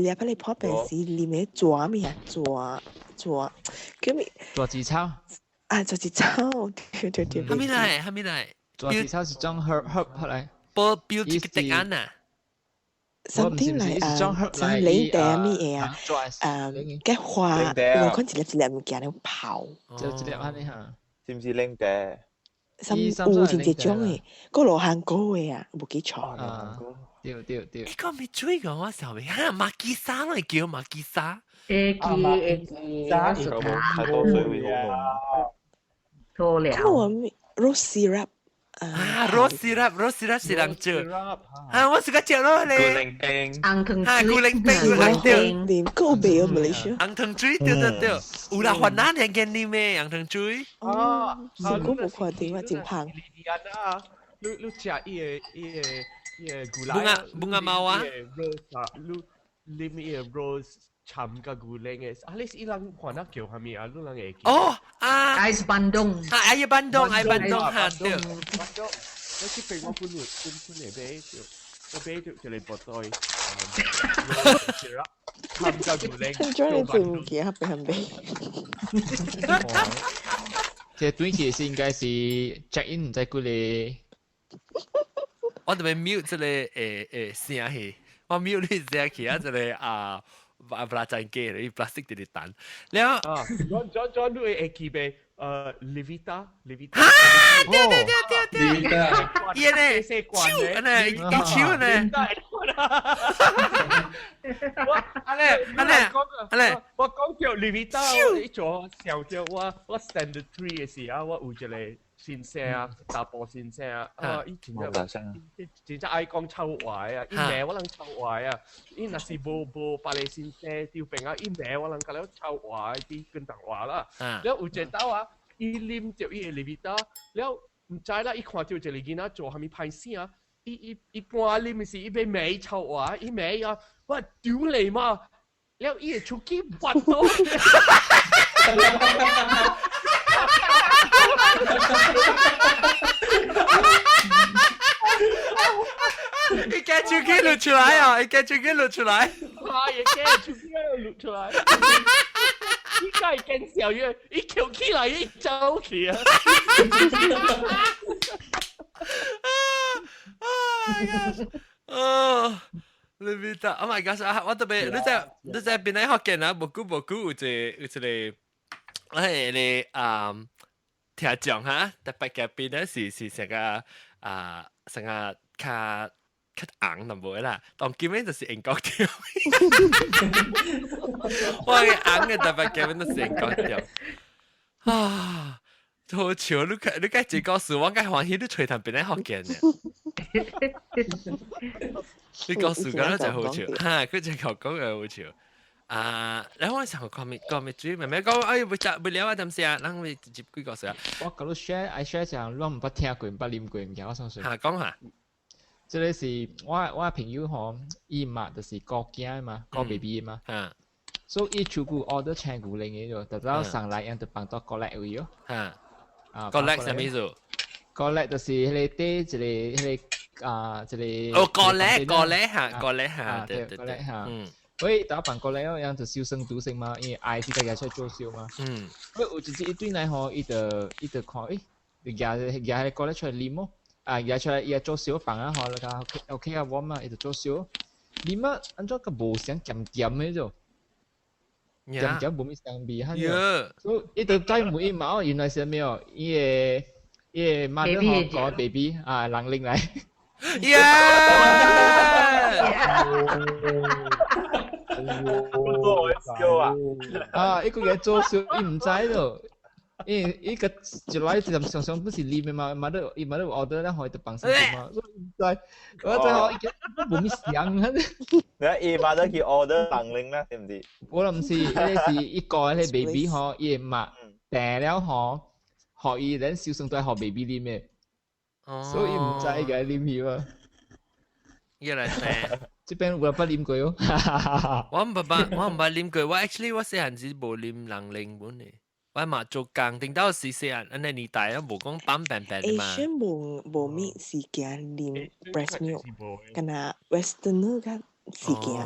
粒，你泡白是裡面抓咩啊？抓，叫咩？抓子草。啊，抓子草，對。係咪嚟？抓子草是種 herb 嚟。標這個答案啊？Something like 像檸茶咩嘢啊？嘅花，我看一粒物件嚟泡。就一粒安尼嚇。是唔是檸茶？有真一種誒，個羅漢果誒啊，冇記錯。對。你講咪追講我時候咪嚇馬吉沙嚟叫馬吉沙。沙太多水會好錯了。咁我 rose syrup。rose syrup 是人做。我是個食咯你。古靈冰。古靈冰。個味啊，Malaysia。紅糖水對。有啦，雲南人見你咩？紅糖水。我冇看到啊，真胖。你食伊個古來。bunga mawar。你咪 rose 參加古靈嘅，你是人看那叫係咪啊？你人會記。哦，Ais Bandung。Ais Bandung 嚇對。我去俾我搬嚟俾，我俾就嚟博袋。參加古靈。將你做唔記啊？俾人俾。其實短期是應該是 check in 唔使顧你。我特別 mute 這個聲氣，我 mute 你聲氣啊，這個不拉真機嚟 ，plastic 啲蛋。แล้วJohn 都會記俾Levita。嘢咧，超咧，超咧。我講叫 Levita，一座小叫我 standard 3嘅時候，我有一個先生啊，大波先生啊，伊真正愛講臭話啊，伊名我能臭話啊，伊若是無巴黎先生條病啊，伊名我能甲了臭話啲跟當話啦，了有一道啊，伊啉着伊嘅裡面刀，了唔知啦，伊看到一個囡仔做蝦米歹聲啊，伊半啉嘅時伊被味臭話，伊味啊，我屌你嘛，了伊嘅手機拔到。一間手機錄出來啊！一間手機錄出來。係一間手機錄出來。依家係更小嘅，一翹起來一走起啊！哦，你明白 ？Oh my gosh！我特別你在邊度學嘅啊？無久有一個，我係你聽講哈，特別嘅邊咧是成個成個較硬淡薄啦，當基本就是英國條。我嘅硬嘅特別基本都是英國條。啊，好笑！你解這個事，我解歡喜你吹彈邊咧學嘅呢？你個事講得就好笑，嚇！佢只講嘅好笑。然後我想講咩主，妹妹講，哎，不聊啊，點先啊？咱會直接幾個事啊？我講到 share 講，我唔捌聽過，唔捌啉過，唔驚我想說。嚇，講下。即個是我朋友吼，伊嘛就是高囝嘛，高 baby 嘛。所以伊全部 order 請古靈嘅咗，特早上來樣就幫到 collect 位咗。collect 什麼意思 ？collect 就是迄個底一個迄個一個。哦 collect 嚇，對嚇。所以打辦過嚟樣就修身獨身嘛，因為愛是大家出嚟做修嘛。所以有一對嚟吼，伊就看，誒，夾過嚟出嚟啉咯。而出來也做小房啊，好了噶 ，OK 啊，我嘛，伊就做小。你嘛按照個無相鹹鹹嘅就，鹹鹹無咩相比哈。所以伊就再問伊嘛，原來是咩哦？伊個媽都好講 baby 啊，人領來。做小啊！啊，一個嘢做小，伊唔知咯。伊個一來就常常不是啉嘅嘛，嘛都 order 咧，可以就幫手嘛。所以唔知，我最後冇咩想啊。你話伊嘛都去 order 人領啦，知唔知？我諗是，呢是一個迄 baby 嗬，伊嘛病了嗬，學伊人小生都係學 baby 啉嘅，所以唔知嘅啉佢啊。原來係。這邊我不啉過哦。我唔捌啉過，我 actually 我細漢時冇啉人領本嘅。我嘛做工，頂到時細漢，安尼年代啊，無講板病病嘛。Asian 無咩時間啉 breast milk，干那 Westerner 嘅時間。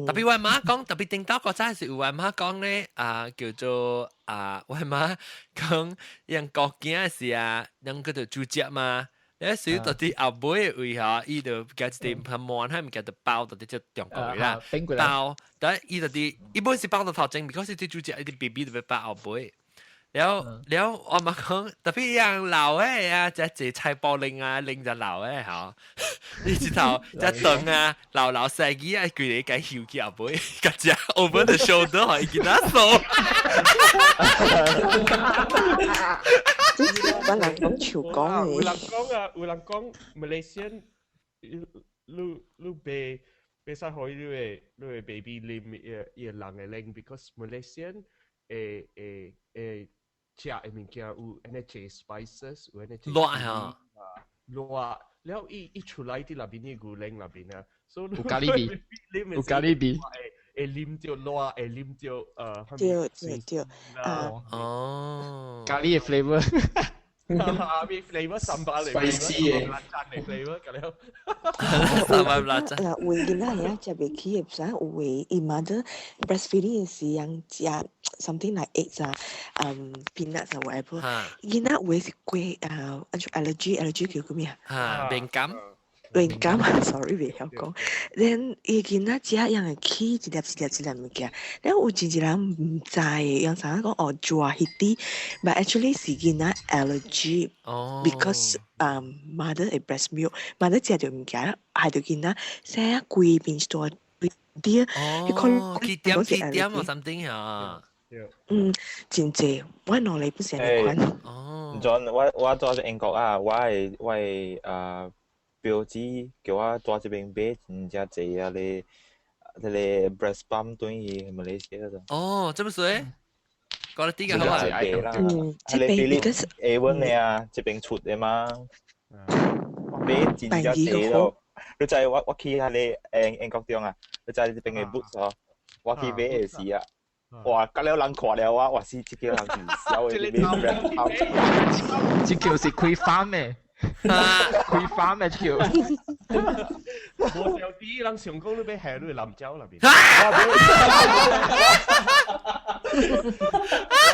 特別我媽講，特別頂到嗰陣時，我媽講咧叫做我媽講人國境時啊，人嗰度煮食嘛。有時到啲後尾位嚇，伊就加一啲佢滿，佢唔記得包到啲即中國啦，包，但係伊就啲，伊本是包到頭前，because 啲主隻啲 BB 就俾包後尾。แล้ว我媽講特別樣流誒啊，隻菜包令啊，令就流誒嚇，呢隻頭隻凳啊，流細機啊，佢哋計翹起後尾，個隻 over the shoulder 可以見得數。我人講潮講嘅，有人講 Malaysian， 你被使可以你baby 啉嘢人嘅拎 ，because Malaysian 食嘅物件有 NHA spices， 有 NHA 辣，然後伊出來啲那邊嘅古靈那邊啊，所以有咖喱味，有咖喱味。會啉到辣，會啉到對，哦，咖喱嘅 flavour， 咩 flavour 300嚟 ，spicy 嘅 flavour 咁樣，300辣椒。嗱，會見到人食袂起嘅，想會伊媽的 breastfeeding 嘅時人食 something like eggs peanuts or whatever， 見到會是貴allergy 叫咩啊？敏感。敏感，sorry 未曉講。then 伊見到食樣嘅起一粒物件，然後有一人唔知嘅，樣啥講哦抓迄啲 ，but actually 是見到 allergy， because mother 係 breast milk，mother 食條物件，係就見到寫規邊多啲，哦，幾點或 something 啊？真濟，我攞你本成日款。哦。John，我住喺英國啊，我係表姐叫我住這邊買真正濟啊，你 breast pump 對於馬來西亞啫。哦，這麼水？講得啲嘅好啊。這邊because A1嘅啊，這邊出嘅嘛。買真正濟咯。你就係我去喺你英國中啊，你就係這邊嘅 boots 哦，我去買嘅時啊。哇！隔了人看了啊！哇！是這個人唔笑嘅，你咩？這條是開翻咩？開翻咩條？我有啲人上工都俾係都係南州那邊。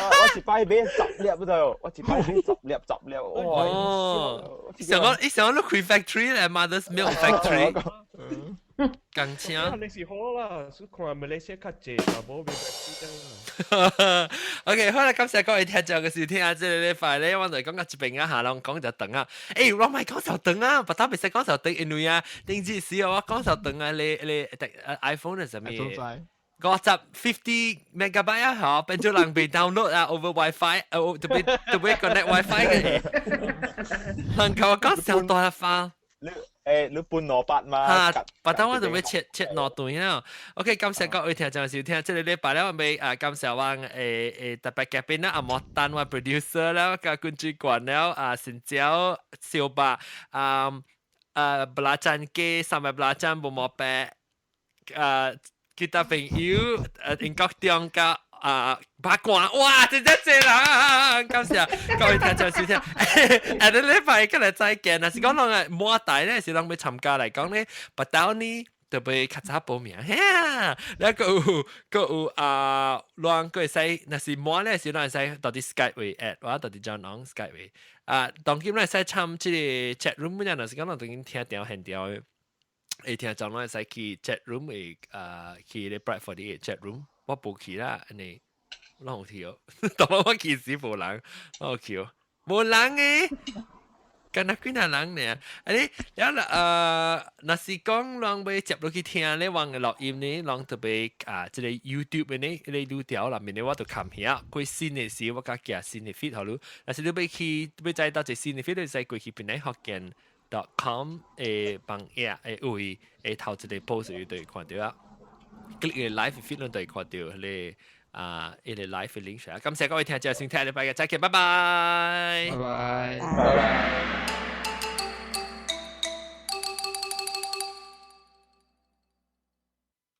我一擺買10粒不就？我一擺買10粒。哦！想講開 factory 咧 ，Mother's Milk Factory。鋼槍。你是好啦，所以看馬來西亞較濟，但冇別嘅。OK， 好啦，感謝各位聽眾嘅收聽啊！即係呢塊咧，我哋講緊一邊啊，下浪講就等啊。誒，我唔係講就等啊，不打別使講就等，因為啊，定之時我講就等啊，你 iPhone 係什麼？50 megabyte 啊，嚇，變咗人被 download 啊 ，over WiFi，特別 connect WiFi 嘅。人講講就多一番。你半蘿蔔嘛？嚇，不但我就會切攞段啊。OK， 感謝各位聽眾收聽，即係禮拜咧，我咪感謝我特別嘉賓啦，阿莫丹我 producer 啦，個觀眾官啦，新椒小白belacan ke sampai belacan bomopek kita pengen英國中嘅八卦，哇！真係正啦，感謝各位聽眾收聽。誒，你禮拜今日再見啊！是講啷個末大咧，是啷要參加嚟講咧，不到呢就被較早報名嚇。แล้วก็啷個使，那是末咧是啷使到底 Skype 為 at 或到底 John on Skype 為當今咧使參即個 chat room 嗰陣，那是講啷當今聽掉現掉。誒聽講咧使去 chat room 誒去咧 Bright 48 chat room。我冇去啦，你攞好跳，當我見死冇人，攞跳冇人嘅，咁那幾多人呢？誒，有那是講讓被接落去聽咧，往嘅錄音咧，讓特別即係 YouTube 嘅咧，你錄條啦，面咧我就看下，佢新嘅事我加加新嘅 feed 好咯，但是你被去被再到隻新嘅 feed 你使過去邊咧學見.com 誒幫嘢誒會誒頭一個 post 要對看到啊。click 嘅 live feed 都對看到你嘅 live link 上。感謝各位聽眾收聽，禮拜日再見，拜拜。拜拜。